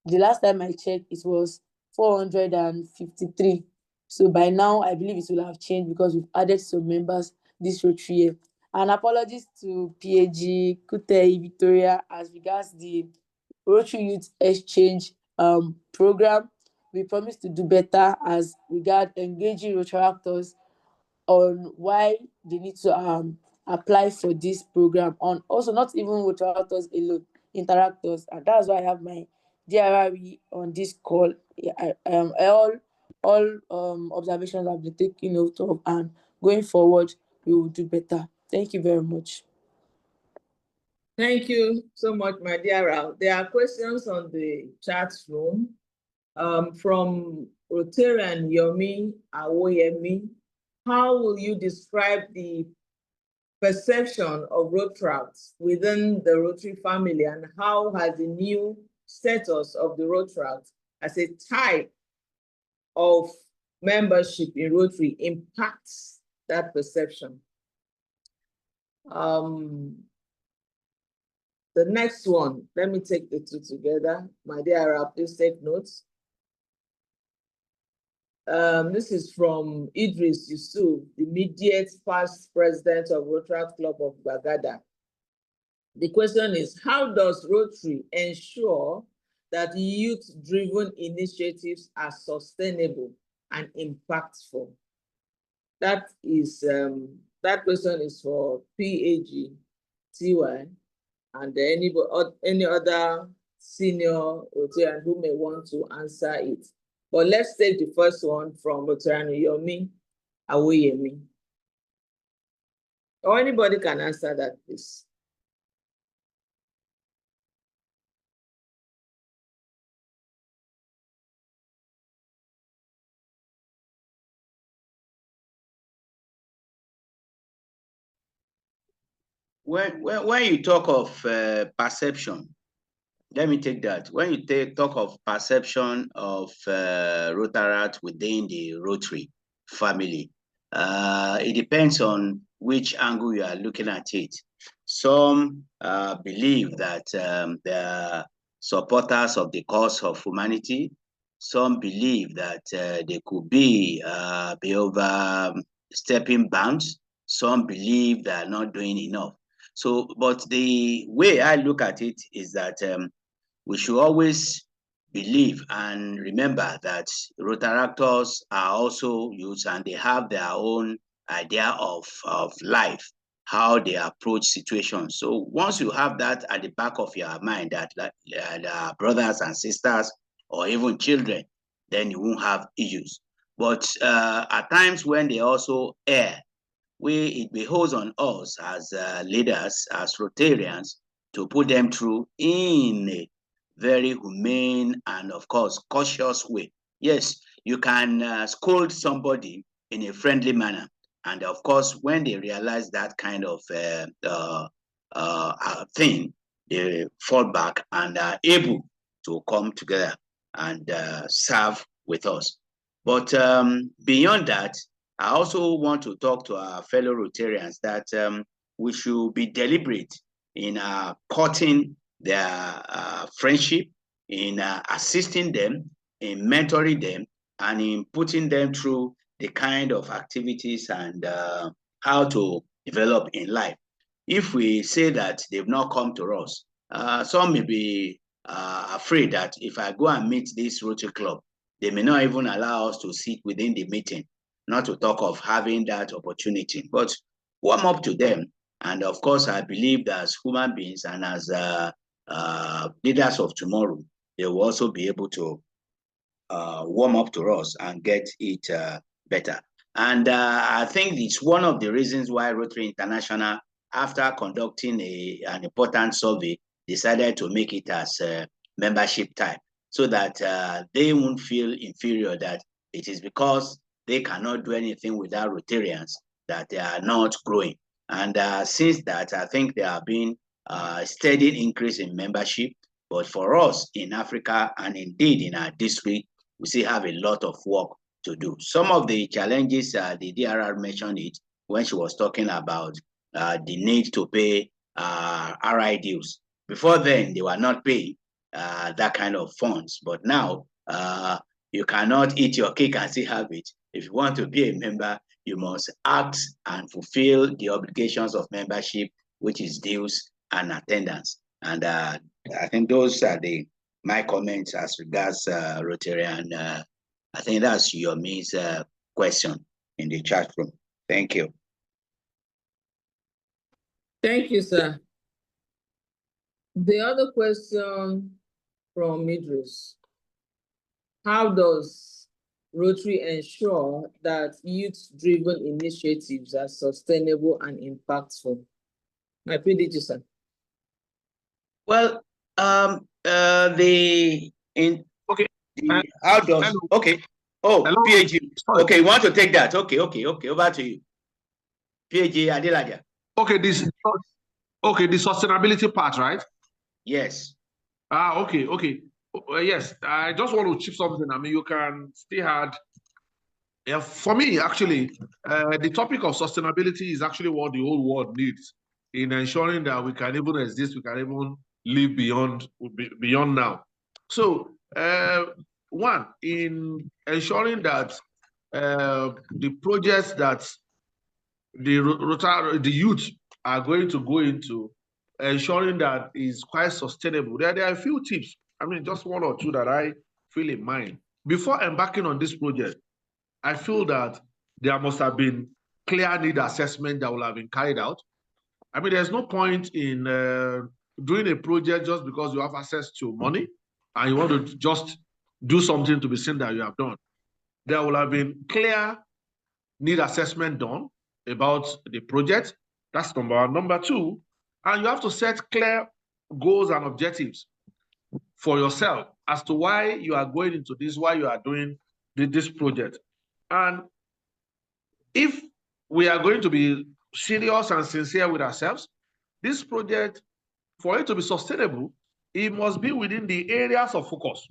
the last time I checked, it was 453. So by now, I believe it will have changed because we've added some members this Rotary year. And apologies to PAG, Kute, Victoria, as regards the Rotary Youth Exchange program. We promise to do better as regard engaging Rotaractors on why they need to apply for this program. On also not even Rotaractors alone, interactors, and that's why I have my DRR on this call. All observations have been taken note of, and going forward we will do better. Thank you very much. Thank you so much, my dear Rao. There are questions on the chat room from Rotarian Yomi Awoyemi. How will you describe the perception of Rotaracts within the Rotary family, and how has the new status of the Rotaract as a type of membership in Rotary impacts that perception? The next one, let me take the two together. My dear Rao, please take notes. This is from Idris Yusuf, the immediate past president of Rotary Club of Bagada. The question is, how does Rotary ensure that youth-driven initiatives are sustainable and impactful? That question is for PAG, TY, and any other senior Rotarian who may want to answer it. But let's take the first one from Rotarian Yomi Awoyemi. Or anybody can answer that, please. When you talk of perception, let me take that. When you talk of perception of Rotaract within the Rotary family, it depends on which angle you are looking at it. Some believe that they are supporters of the cause of humanity. Some believe that they could be overstepping bounds. Some believe they are not doing enough. So, but the way I look at it is that we should always believe and remember that Rotaractors are also youths and they have their own idea of life, how they approach situations. So once you have that at the back of your mind, that brothers and sisters or even children, then you won't have issues. But at times when they also err, it behoves on us as leaders, as Rotarians, to put them through in a very humane and, of course, cautious way. Yes, you can scold somebody in a friendly manner. And, of course, when they realize that kind of thing, they fall back and are able to come together and serve with us. But beyond that, I also want to talk to our fellow Rotarians that we should be deliberate in courting their friendship, in assisting them, in mentoring them, and in putting them through the kind of activities and how to develop in life. If we say that they've not come to us, some may be afraid that if I go and meet this Rotary Club, they may not even allow us to sit within the meeting, not to talk of having that opportunity, but warm up to them. And of course, I believe that as human beings and as leaders of tomorrow, they will also be able to warm up to us and get it better. And I think it's one of the reasons why Rotary International, after conducting an important survey, decided to make it as a membership type, so that they won't feel inferior, that it is because they cannot do anything without Rotarians that they are not growing. And since that, I think there have been a steady increase in membership. But for us in Africa and indeed in our district, we still have a lot of work to do. Some of the challenges, the DRR mentioned it when she was talking about the need to pay RI dues. Before then, they were not paying that kind of funds. But now, you cannot eat your cake and still have it. If you want to be a member, you must act and fulfill the obligations of membership, which is dues and attendance. And I think those are my comments as regards Rotarian. I think that's your Yomi's question in the chat room. Thank you. Thank you, sir. The other question from Idris: how does Rotary ensure that youth-driven initiatives are sustainable and impactful? My PDG, sir. Well, how does, okay. Oh, hello. PAG. Okay, you want to take that? Okay, over to you. PAG Adelaja. Okay, the sustainability part, right? Yes. Okay. Yes, I just want to chip something. I mean, you can still add. For me, actually, the topic of sustainability is actually what the whole world needs in ensuring that we can even exist, we can even live beyond now. So, one, in ensuring that the projects that the youth are going to go into, ensuring that is quite sustainable. There are a few tips. I mean, just one or two that I feel in mind. Before embarking on this project, I feel that there must have been clear need assessment that will have been carried out. I mean, there's no point in doing a project just because you have access to money and you want to just do something to be seen that you have done. There will have been clear need assessment done about the project. That's number one. Number two, and you have to set clear goals and objectives for yourself as to why you are going into this, why you are doing this project. And if we are going to be serious and sincere with ourselves, this project, for it to be sustainable, it must be within the areas of focus.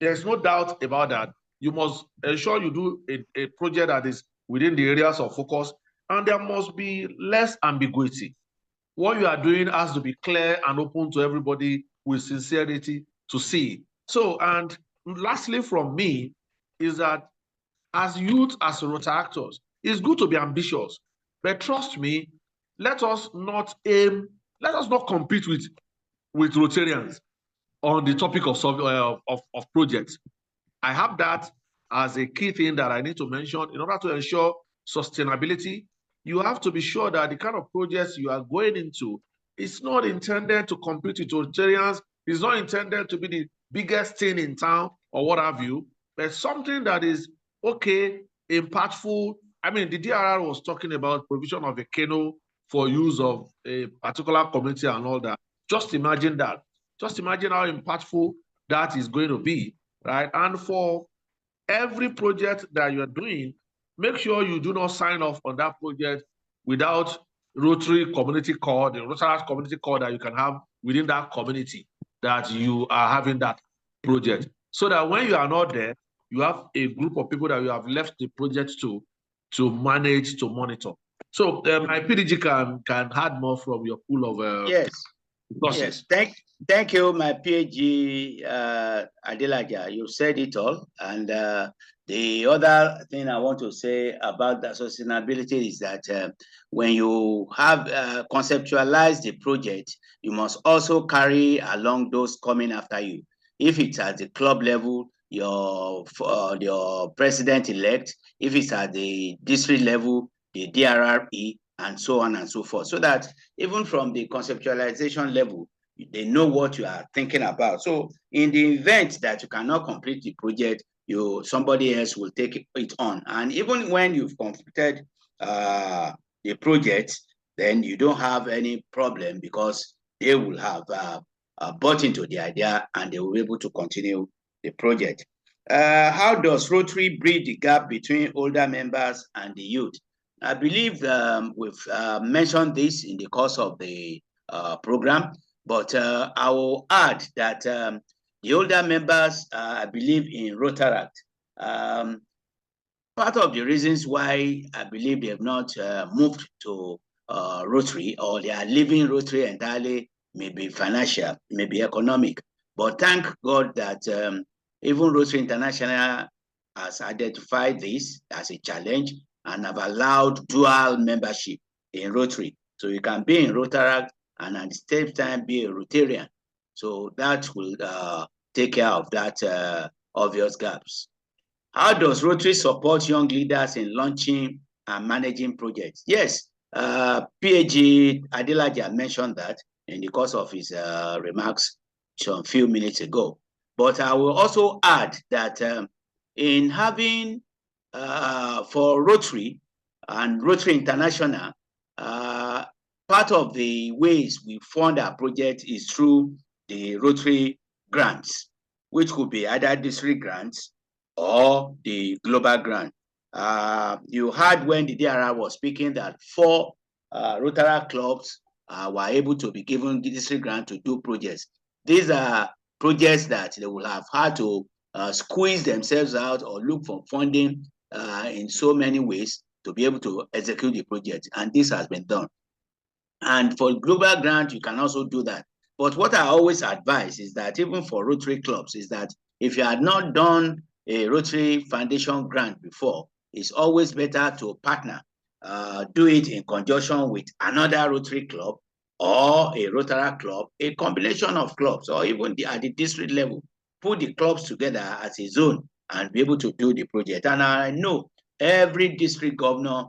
There's no doubt about that. You must ensure you do a project that is within the areas of focus, and there must be less ambiguity. What you are doing has to be clear and open to everybody with sincerity to see. So, and lastly from me is that as youth, as Rotaractors, it's good to be ambitious, but trust me, let us not compete with Rotarians. on the topic of projects. I have that as a key thing that I need to mention. In order to ensure sustainability, you have to be sure that the kind of projects you are going into is not intended to compete with Rotarians. It's not intended to be the biggest thing in town or what have you, but something that is okay, impactful. I mean, the DRR was talking about provision of a kennel for use of a particular community and all that. Just imagine that. Just imagine how impactful that is going to be, right? And for every project that you're doing, make sure you do not sign off on that project without Rotary community code, the Rotary community code that you can have within that community that you are having that project. So that when you are not there, you have a group of people that you have left the project to manage, to monitor. So my PDG can add more from your pool of yes. resources. Yes, thank you, my PDG Adelaja. You said it all. And the other thing I want to say about the sustainability is that when you have conceptualized the project, you must also carry along those coming after you. If it's at the club level, your president-elect, if it's at the district level, the DRRE, and so on and so forth, so that even from the conceptualization level, they know what you are thinking about. So in the event that you cannot complete the project, somebody else will take it on. And even when you've completed the project, then you don't have any problem because they will have bought into the idea and they will be able to continue the project. How does Rotary bridge the gap between older members and the youth? I believe we've mentioned this in the course of the program, but I will add that the older members, I believe in Rotaract. Part of the reasons why I believe they have not moved to Rotary, or they are leaving Rotary entirely, maybe financial, maybe economic. But thank God that even Rotary International has identified this as a challenge and have allowed dual membership in Rotary. So you can be in Rotaract and at the same time be a Rotarian. So that will take care of that obvious gaps. How does Rotary support young leaders in launching and managing projects? Yes, PDG Adelaja mentioned that in the course of his remarks some few minutes ago. But I will also add that in having for Rotary and Rotary International, part of the ways we fund our project is through the Rotary grants, which could be either district grants or the global grant. You heard when the DRR was speaking that 4 Rotary clubs were able to be given the district grant to do projects. These are projects that they will have had to squeeze themselves out or look for funding in so many ways to be able to execute the project, and this has been done. And for global grant, you can also do that. But what I always advise is that even for Rotary clubs is that if you had not done a Rotary Foundation grant before, it's always better to partner, do it in conjunction with another Rotary club or a Rotary club, a combination of clubs, or even at the district level, put the clubs together as a zone and be able to do the project. And I know every district governor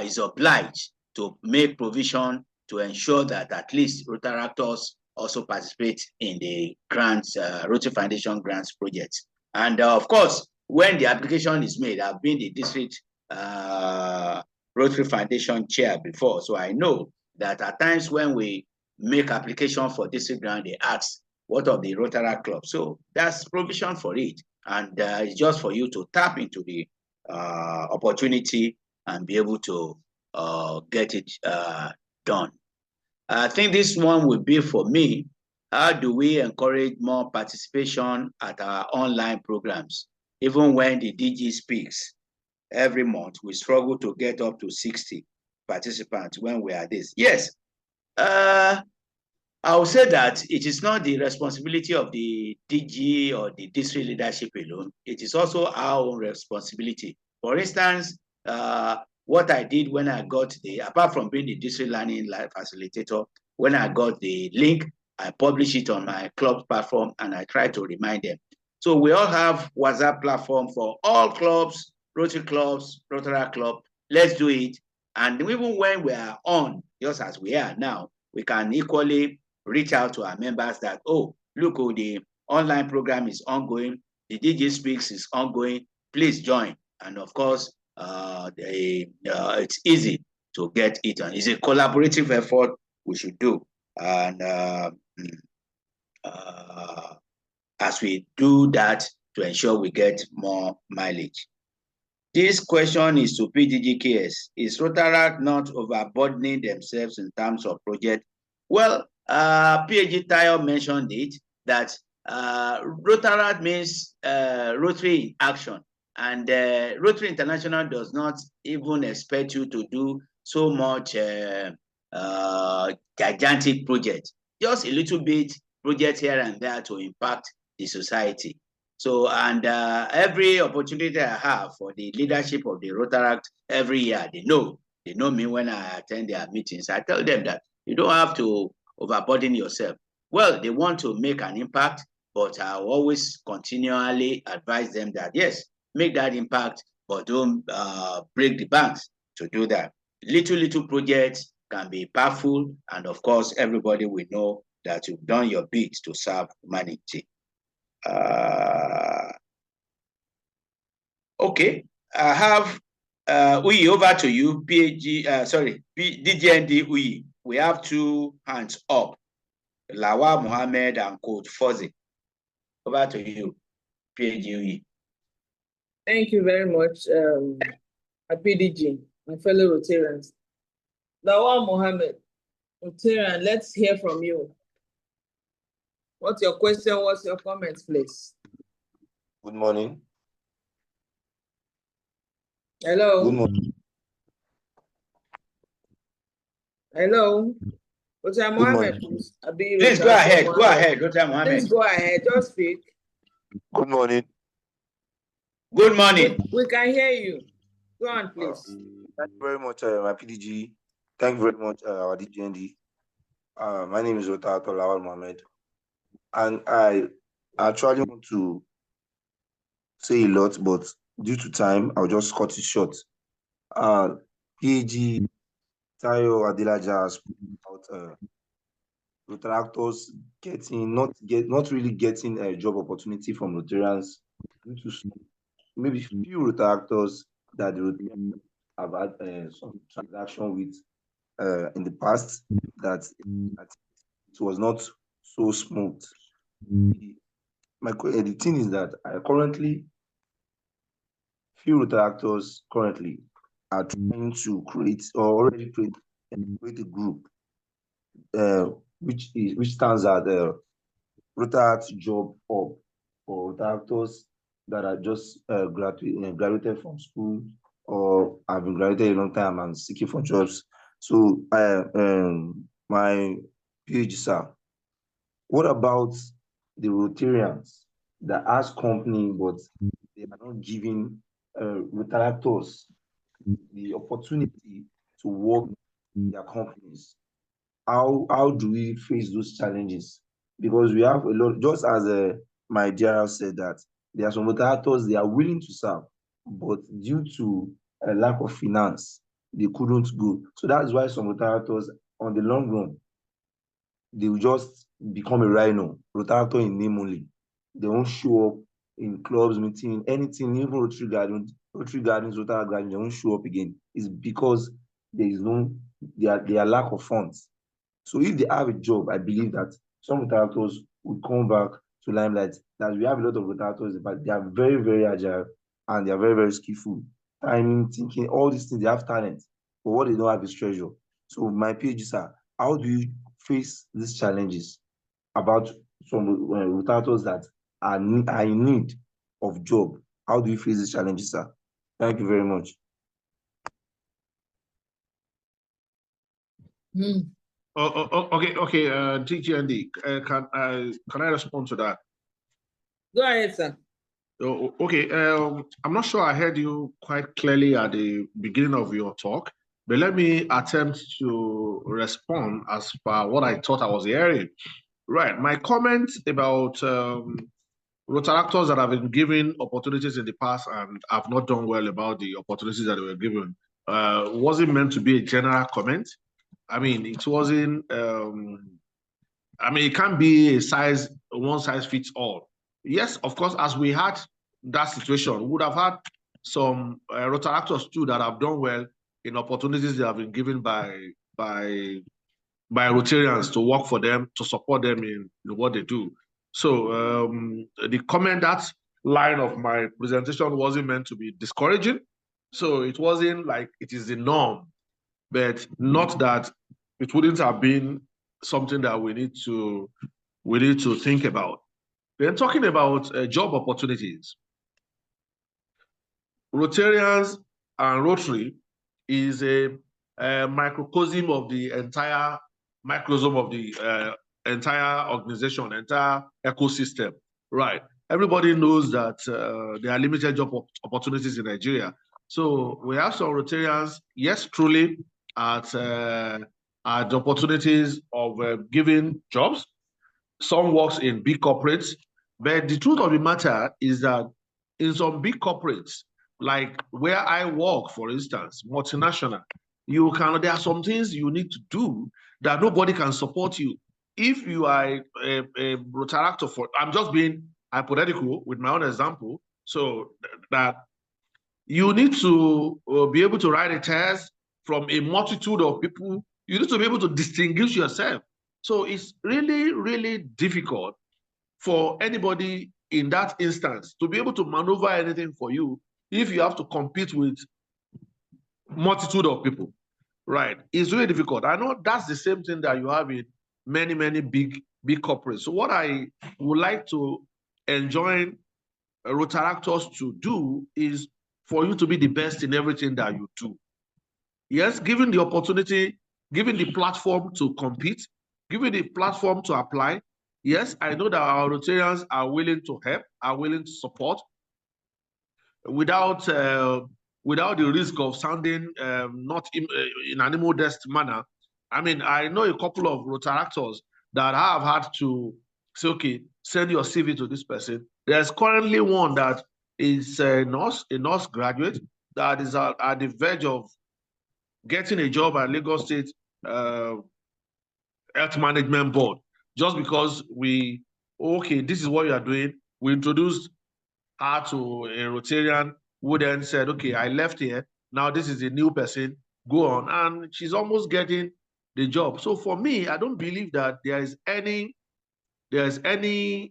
is obliged to make provision to ensure that at least Rotaractors also participate in the grants, Rotary Foundation grants projects. And of course, when the application is made, I've been the district Rotary Foundation chair before, so I know that at times when we make application for district grant, they ask, what of the Rotary Club? So that's provision for it. And it's just for you to tap into the opportunity and be able to get it done. I think this one would be for me. How do we encourage more participation at our online programs? Even when the DG speaks every month, we struggle to get up to 60 participants when we are this. Yes, I will say that it is not the responsibility of the DG or the district leadership alone. It is also our own responsibility. For instance, what I did when I got apart from being the district learning facilitator, when I got the link I publish it on my club platform, and I try to remind them. So we all have WhatsApp platform for all clubs, Rotary clubs, Rotary club. Let's do it. And even when we are on, just as we are now, we can equally reach out to our members that, oh, look, oh, the online program is ongoing. The DG Speaks is ongoing. Please join. And of course, it's easy to get it on. It's a collaborative effort we should do. And as we do that, to ensure we get more mileage. This question is to PDGKS. Is Rotaract not overburdening themselves in terms of project? Well, PhD Tayo mentioned it, that Rotaract means Rotary Action. And Rotary International does not even expect you to do so much gigantic project. Just a little bit project here and there to impact the society. So, and every opportunity I have for the leadership of the Rotaract every year, they know me when I attend their meetings. I tell them that you don't have to overburden yourself. Well, they want to make an impact, but I always continually advise them that, yes, make that impact, but don't break the banks to do that. Little projects can be powerful, and of course, everybody will know that you've done your bit to serve humanity. Okay, I have Uyi, over to you. DGND Uyi. We have two hands up. Lawa Mohammed and Coach Fozzy. Over to you, PDG Uyi. Thank you very much, PDG, my fellow Rotarians. Lawa Mohammed, Rotarian, let's hear from you. What's your question? What's your comments, please? Good morning. Hello. Good morning. Hello. Rotary Mohammed, please. Please go ahead. Go ahead, Rotary Mohammed. Please go ahead. Just speak. Good morning. Good morning. We can hear you. Go on, please. Thank you very much, my PDG. Thank you very much, our DGND. My name is Rota Lawal Mohammed. And I actually want to say a lot, but due to time, I'll just cut it short. PDG Tayo Adelaja has spoken about Rotaractors not really getting a job opportunity from Rotarians due to maybe few Rotaractors that the Rotarians have had some transaction with in the past that it was not so smooth. The thing is that currently few Rotaractors currently are trying to create or already create a group which stands at the Rotaract Job Hub for Rotaractors that are just graduated from school or have been graduated a long time and seeking for jobs. So my PhD, sir, what about the Rotarians that has company but they are not giving Rotaractors the opportunity to work in their companies? How do we face those challenges? Because we have a lot, just as my DRR said, that there are some Rotaractors they are willing to serve, but due to a lack of finance, they couldn't go. So that's why some Rotaractors, on the long run, they will just become a rhino, Rotaractor in name only. They won't show up in clubs, meeting, anything, even Rotary Gardens, Rotary Gardens, they won't show up again. It's because there is their lack of funds. So if they have a job, I believe that some Rotaractors will come back to limelight. That we have a lot of Rotaractors, but they are very, very agile and they are very, very skillful. Timing, thinking, all these things, they have talent. But what they don't have is treasure. So my PhD, sir, how do you face these challenges about some Rotaractors that are in need of job? How do you face these challenges, sir? Thank you very much. Okay, DGND, can I respond to that? Go ahead, sir. Okay, I'm not sure I heard you quite clearly at the beginning of your talk, but let me attempt to respond as per what I thought I was hearing. Right. My comment about Rotaractors that have been given opportunities in the past and have not done well about the opportunities that they were given wasn't meant to be a general comment. I mean, it wasn't, I mean, it can't be a one size fits all. Yes, of course, as we had that situation, we would have had some Rotaractors too that have done well in opportunities that have been given by Rotarians to work for them, to support them in what they do. So the comment, that line of my presentation wasn't meant to be discouraging. So it wasn't like it is the norm, but not that it wouldn't have been something that we need to think about. Then talking about job opportunities, Rotarians and Rotary is a microcosm of the entire entire organization, entire ecosystem, right? Everybody knows that there are limited job opportunities in Nigeria. So we have some Rotarians, yes, truly, at the opportunities of giving jobs. Some works in big corporates, but the truth of the matter is that in some big corporates, like where I work, for instance, multinational, there are some things you need to do that nobody can support you. If you are a Rotaractor, I'm just being hypothetical with my own example, so that you need to be able to write a test from a multitude of people. You need to be able to distinguish yourself. So it's really, really difficult for anybody in that instance to be able to maneuver anything for you if you have to compete with multitude of people, right? It's really difficult. I know that's the same thing that you have in many, many big corporates. So what I would like to enjoin Rotaractors to do is for you to be the best in everything that you do. Yes, given the opportunity, given the platform to compete, given the platform to apply, yes, I know that our Rotarians are willing to help, are willing to support without the risk of sounding not in an immodest manner. I mean, I know a couple of Rotaractors that have had to say, okay, send your CV to this person. There's currently one that is a nurse graduate that is at the verge of getting a job at Lagos State Health Management Board, just because this is what you are doing. We introduced her to a Rotarian who then said, okay, I left here. Now this is a new person, go on. And she's almost getting the job. So for me, I don't believe that there's any Rotarian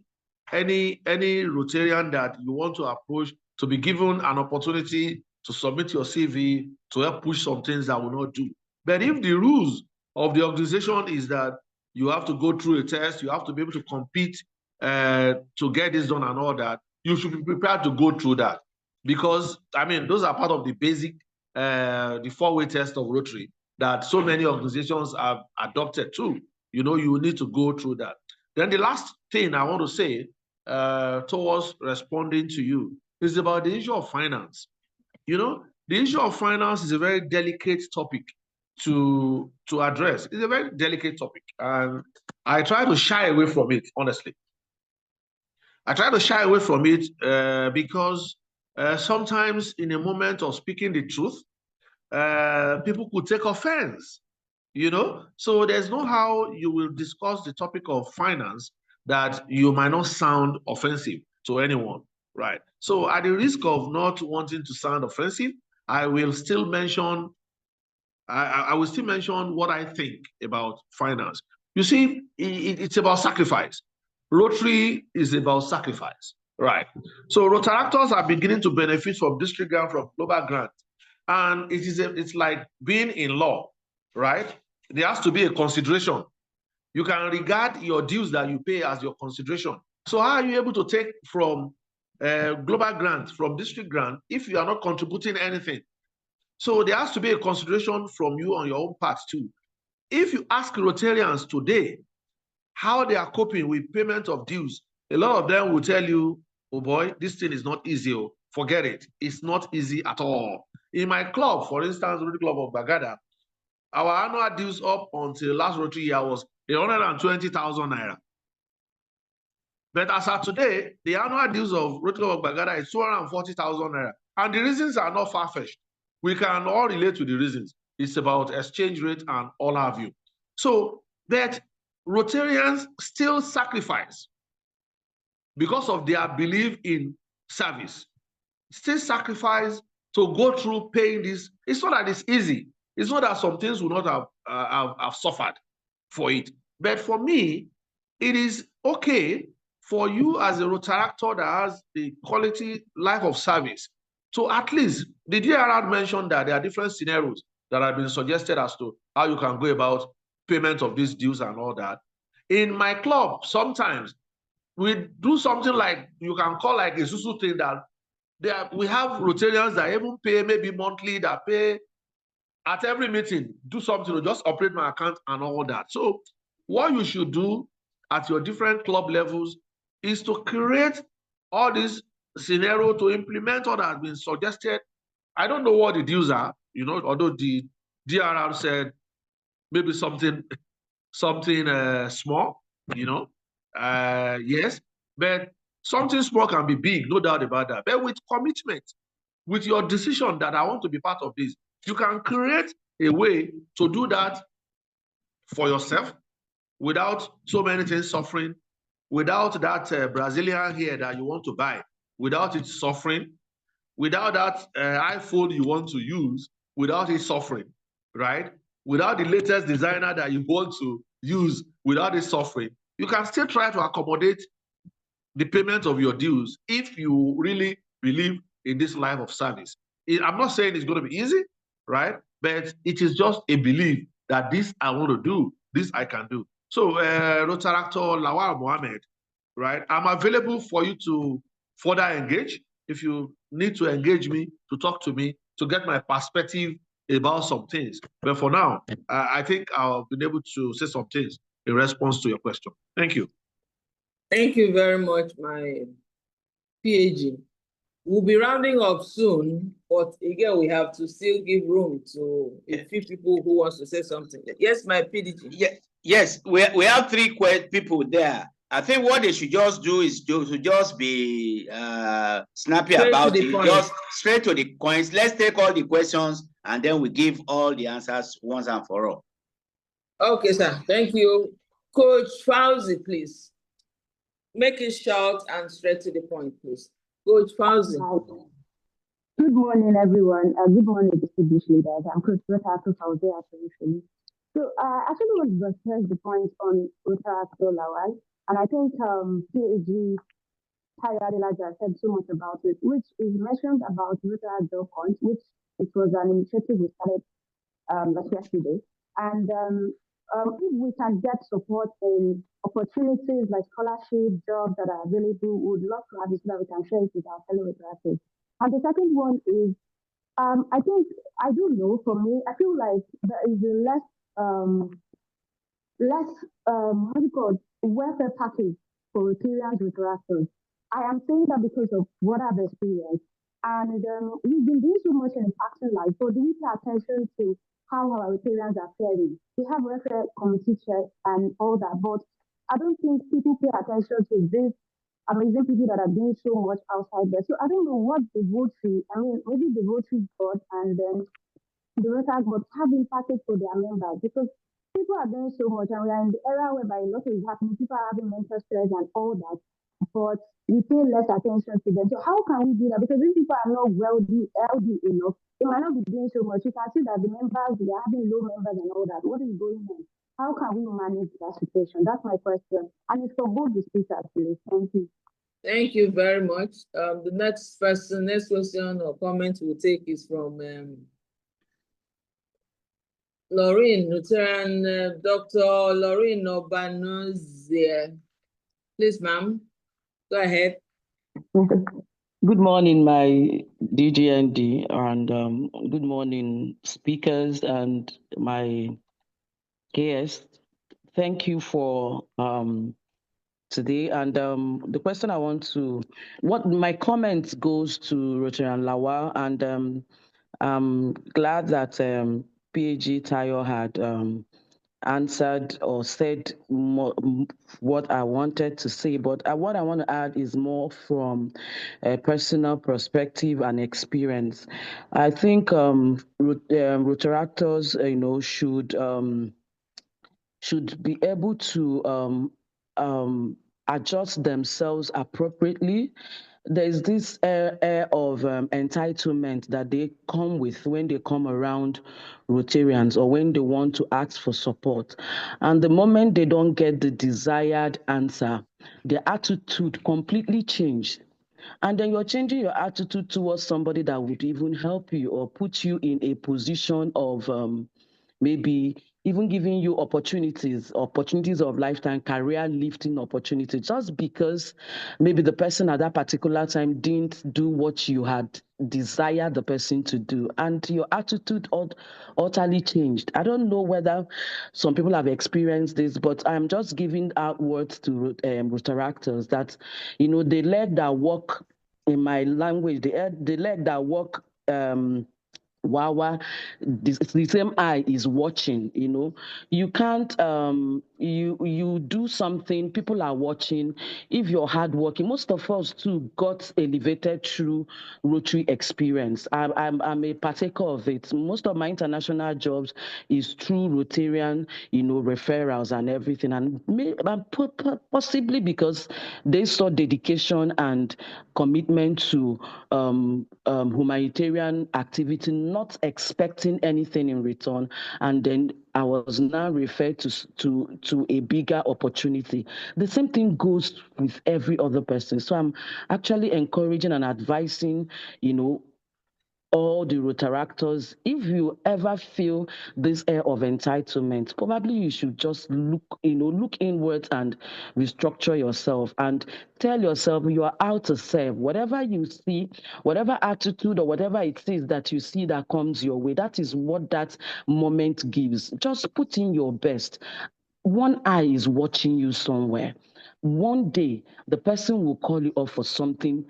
that you want to approach to be given an opportunity to submit your CV to help push some things that will not do. But if the rules of the organization is that you have to go through a test, you have to be able to compete to get this done and all that, you should be prepared to go through that. Because, I mean, those are part of the basic, the four-way test of Rotary that so many organizations have adopted too. You know, you need to go through that. Then the last thing I want to say towards responding to you is about the issue of finance. You know, the issue of finance is a very delicate topic to address. It's a very delicate topic, and I try to shy away from it, honestly. I try to shy away from it because sometimes in a moment of speaking the truth, people could take offense, you know? So there's no how you will discuss the topic of finance that you might not sound offensive to anyone, right? So at the risk of not wanting to sound offensive, I will still mention what I think about finance. You see, it's about sacrifice. Rotary is about sacrifice, right? So Rotaractors are beginning to benefit from district grant, from global grant. And it's like being in law, right? There has to be a consideration. You can regard your dues that you pay as your consideration. So how are you able to take from global grant, from district grant, if you are not contributing anything? So there has to be a consideration from you on your own part too. If you ask Rotarians today how they are coping with payment of dues, a lot of them will tell you, oh boy, this thing is not easy. Forget it. It's not easy at all. In my club, for instance, Rotary Club of Bagada, our annual dues up until last Rotary year was 120,000 naira. But as of today, the annual dues of Rotary of Bagada is 240,000 naira. And the reasons are not far-fetched. We can all relate to the reasons. It's about exchange rate and all have you. So that Rotarians still sacrifice because of their belief in service. Still sacrifice to go through paying this. It's not that it's easy. It's not that some things will not have suffered for it. But for me, it is okay for you as a Rotaractor that has the quality life of service to at least, the DRR mentioned that there are different scenarios that have been suggested as to how you can go about payment of these dues and all that. In my club, sometimes we do something like, you can call like a Susu thing that we have Rotarians that even pay maybe monthly, that pay at every meeting, do something to just operate my account and all that. So what you should do at your different club levels is to create all this scenario to implement what has been suggested. I don't know what the dues are, although the DRR said maybe something small, yes, but something small can be big, no doubt about that. But with commitment, with your decision that I want to be part of this, you can create a way to do that for yourself without so many things suffering, without that Brazilian hair that you want to buy, without it suffering, without that iPhone you want to use, without it suffering, right? Without the latest designer that you want to use, without it suffering. You can still try to accommodate the payment of your dues if you really believe in this life of service. I'm not saying it's going to be easy, right? But it is just a belief that this I want to do, this I can do. So, Rotaractor Lawal Mohammed, right? I'm available for you to further engage. If you need to engage me, to talk to me, to get my perspective about some things. But for now, I think I'll be able to say some things in response to your question. Thank you. Thank you very much, my PAG. We'll be rounding up soon, but again, we have to still give room to a few people who wants to say something. Yes, my PDG. Yes, we have three people there. I think what they should just do is to just be snappy about it, just straight to the points. Let's take all the questions and then we give all the answers once and for all. Okay, sir. Thank you. Coach Fauzi, please. Make it short and straight to the point, please. Coach Fauzi. Good morning, everyone. Good morning, distinguished leaders. I'm Coach Rota Fauzi actually. So I actually want to stress the point on Rota Lawal, and I think PDG Adelaja said so much about it, which is mentioned about Rota Point, which it was an initiative we started last yesterday. And if we can get support in opportunities like scholarship, jobs that are available, we would love to have it so that we can share it with our fellow Rotaractors. And the second one is, I think, I don't know, for me, I feel like there is a less welfare package for Rotarians Rotaractors. I am saying that because of what I've experienced. And we've been doing so much in impacting life, so do we pay attention to how our Rotarians are faring? We have welfare committee chairs and all that, but I don't think people pay attention to this amazing people that are doing so much outside there. So I don't know what the Rotary, maybe the Rotary board and then the Rotary board have impacted for their members, because people are doing so much and we are in the era whereby a lot is happening, people are having mental stress and all that, but we pay less attention to them. So how can we do that? Because these people are not healthy enough. They might not be doing so much. You can see that the members, they are having low members and all that. What is going on? How can we manage that situation? That's my question. And it's for both the speakers, please. Thank you. Thank you very much. The next question or comment we'll take is from Lauren, Rotarian, Dr. Lauren Obanozia. Please, ma'am, go ahead. Good morning, my DGND, and good morning, speakers and my guests. Thank you for today. And the question I want to, my comment goes to Rotarian Lawal, and I'm glad that PAG Tayo had answered or said more, what I wanted to say, but what I want to add is more from a personal perspective and experience. I think Rotaractors, should be able to adjust themselves appropriately. There's this air of entitlement that they come with when they come around Rotarians or when they want to ask for support. And the moment they don't get the desired answer, their attitude completely changes. And then you're changing your attitude towards somebody that would even help you or put you in a position of maybe even giving you opportunities of lifetime career lifting opportunities, just because maybe the person at that particular time didn't do what you had desired the person to do, and your attitude utterly changed. I don't know whether some people have experienced this, but I'm just giving out words to Rotaractors that, they leg that walk, in my language, the leg that walk Wawa, the same eye is watching. You can't you do something, people are watching. If you're hardworking, most of us too got elevated through Rotary experience. I'm a partaker of it. Most of my international jobs is through Rotarian, referrals and everything, and possibly because they saw dedication and commitment to humanitarian activity, not expecting anything in return, and then I was now referred to a bigger opportunity. The same thing goes with every other person. So I'm actually encouraging and advising, all the Rotaractors, if you ever feel this air of entitlement, probably you should just look inwards and restructure yourself and tell yourself you are out to serve. Whatever you see, whatever attitude or whatever it is that you see that comes your way, that is what that moment gives. Just put in your best. One eye is watching you somewhere. One day, the person will call you up for something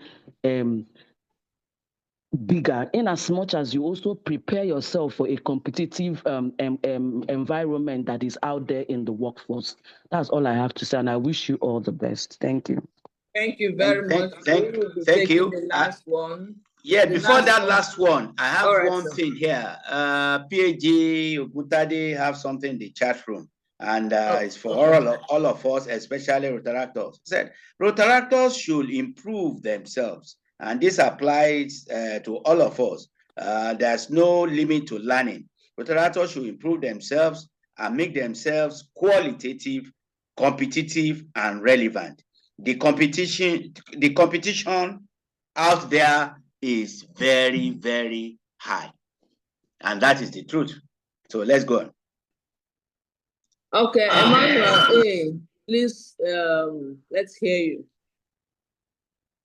bigger, in as much as you also prepare yourself for a competitive environment that is out there in the workforce. That's all I have to say, and I wish you all the best. Thank you. Thank you very much. Thank you. The last one. Yeah, before that last one, I have one sir. thing here. PDG Ogutade have something in the chat room, and it's for all of us, especially Rotaractors. Said Rotaractors should improve themselves, and this applies to all of us. There's no limit to learning. Rotaractors should improve themselves and make themselves qualitative, competitive, and relevant. The competition out there is very, very high. And that is the truth. So let's go on. Okay, Emmanuel, please, let's hear you.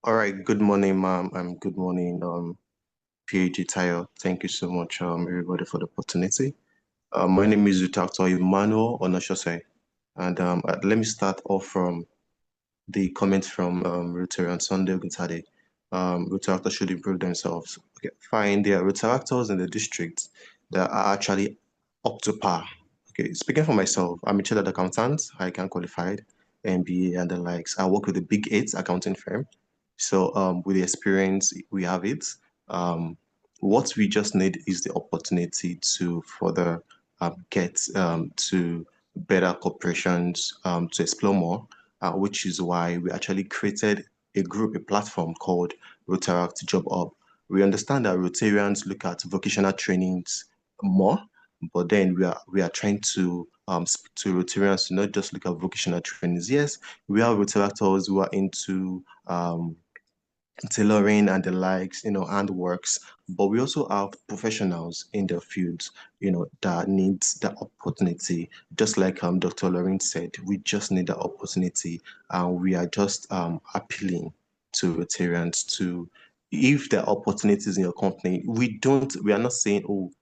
All right, good morning, ma'am. Good morning, PDG Tayo. Thank you so much, everybody, for the opportunity. My name is Dr. Emmanuel Onoshose. And let me start off from the comment from Rotary on Sunday Ogutade. Rotaractors should improve themselves. Okay, fine. There are Rotaractors in the district that are actually up to par. Okay, speaking for myself, I'm a chartered accountant, ICANN qualified, MBA and the likes. I work with a big 8 accounting firm. So with the experience, we have it. What we just need is the opportunity to further get to better corporations, to explore more, which is why we actually created a group, a platform called Rotaract Job Hub. We understand that Rotarians look at vocational trainings more, but then we are trying to speak to Rotarians to not just look at vocational trainings. Yes, we have Rotaractors who are into tailoring and the likes, handworks, but we also have professionals in their fields, that needs the opportunity. Just like Dr. Lorraine said, we just need the opportunity, and we are just appealing to Rotarians to, if there are opportunities in your company, we are not saying, oh,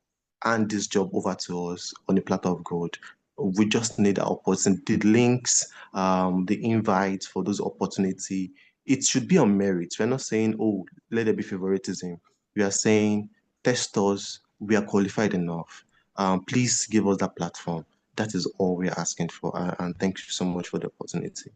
hand this job over to us on a platter of gold. We just need the opportunity, the links, the invites for those opportunity. It should be on merit. We're not saying, oh, let there be favoritism. We are saying, test us, we are qualified enough. Please give us that platform. That is all we're asking for. And thank you so much for the opportunity.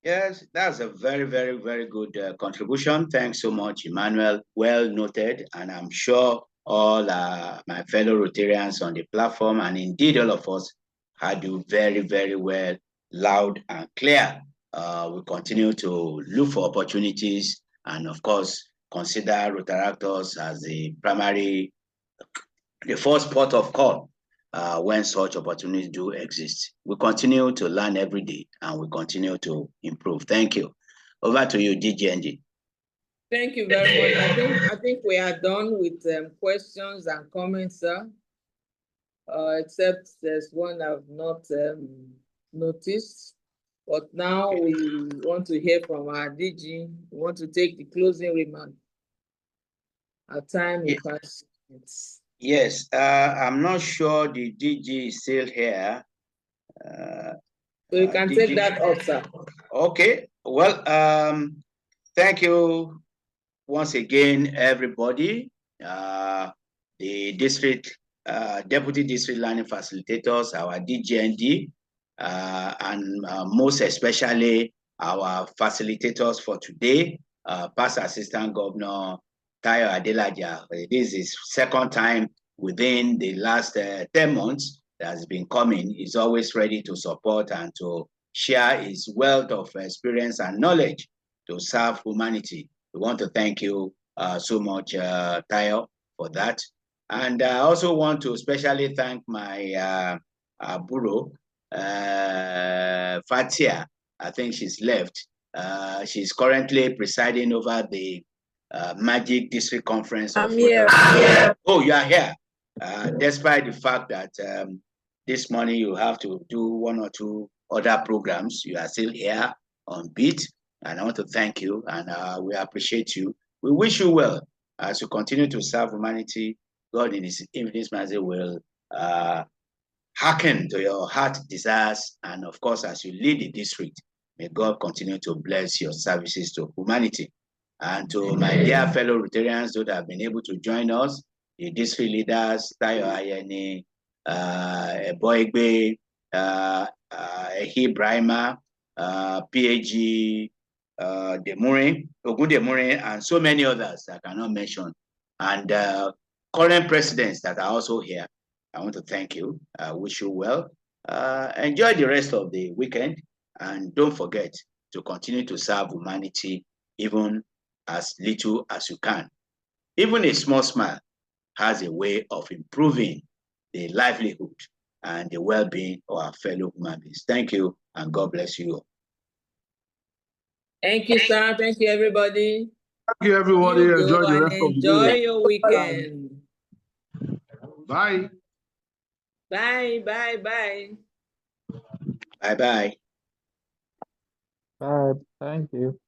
Yes, that's a very, very, very good contribution. Thanks so much, Emmanuel. Well noted. And I'm sure all my fellow Rotarians on the platform, and indeed all of us, had you very, very well, loud and clear. We continue to look for opportunities and, of course, consider Rotaractors as the first port of call when such opportunities do exist. We continue to learn every day and we continue to improve. Thank you. Over to you, DGND. Thank you very much. I think we are done with questions and comments, sir. Except there's one I've not noticed. But now we want to hear from our DG. We want to take the closing remark. Our time will pass. Yes, I'm not sure the DG is still here. So you can take that up, sir. Okay. Well, thank you once again, everybody. The district, deputy district learning facilitators, our DGND, and most especially our facilitators for today, past assistant governor Tayo Adelaja. This is second time within the last 10 months that has been coming. He's always ready to support and to share his wealth of experience and knowledge to serve humanity. We want to thank you so much, Tayo, for that. And I also want to especially thank my Buro, Fathia. I think she's left. She's currently presiding over the Magic District Conference. I'm here. Oh, you are here. Despite the fact that this morning you have to do one or two other programs, you are still here on beat. And I want to thank you and we appreciate you. We wish you well as you continue to serve humanity. God in his mercy will hearken to your heart desires. And of course, as you lead the district, may God continue to bless your services to humanity. And to my dear fellow Rotarians that have been able to join us, the district leaders, Tayo Ayeni, Boigbe, Ehi Brahima, PAG, Ogun Demure, and so many others I cannot mention. And current presidents that are also here, I want to thank you. I wish you well. Enjoy the rest of the weekend. And don't forget to continue to serve humanity, even as little as you can. Even a small smile has a way of improving the livelihood and the well-being of our fellow human beings. Thank you, and God bless you all. Thank you, sir. Thank you, everybody. Thank you, everybody. Enjoy the rest of the day. Your weekend. Bye. Bye, bye, bye. Bye-bye. Bye. Thank you.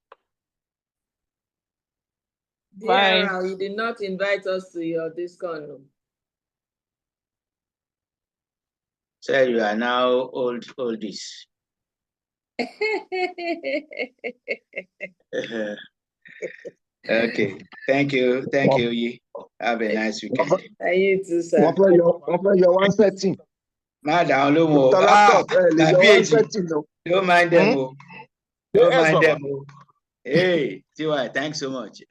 DRR, you did not invite us to your discount. So you are now oldies. Okay. Thank you. Thank you, Yi. Have a nice weekend. You too, sir. Your one setting. Madam, don't mind them. Don't mind them. Hey, Tiwa, thanks so much.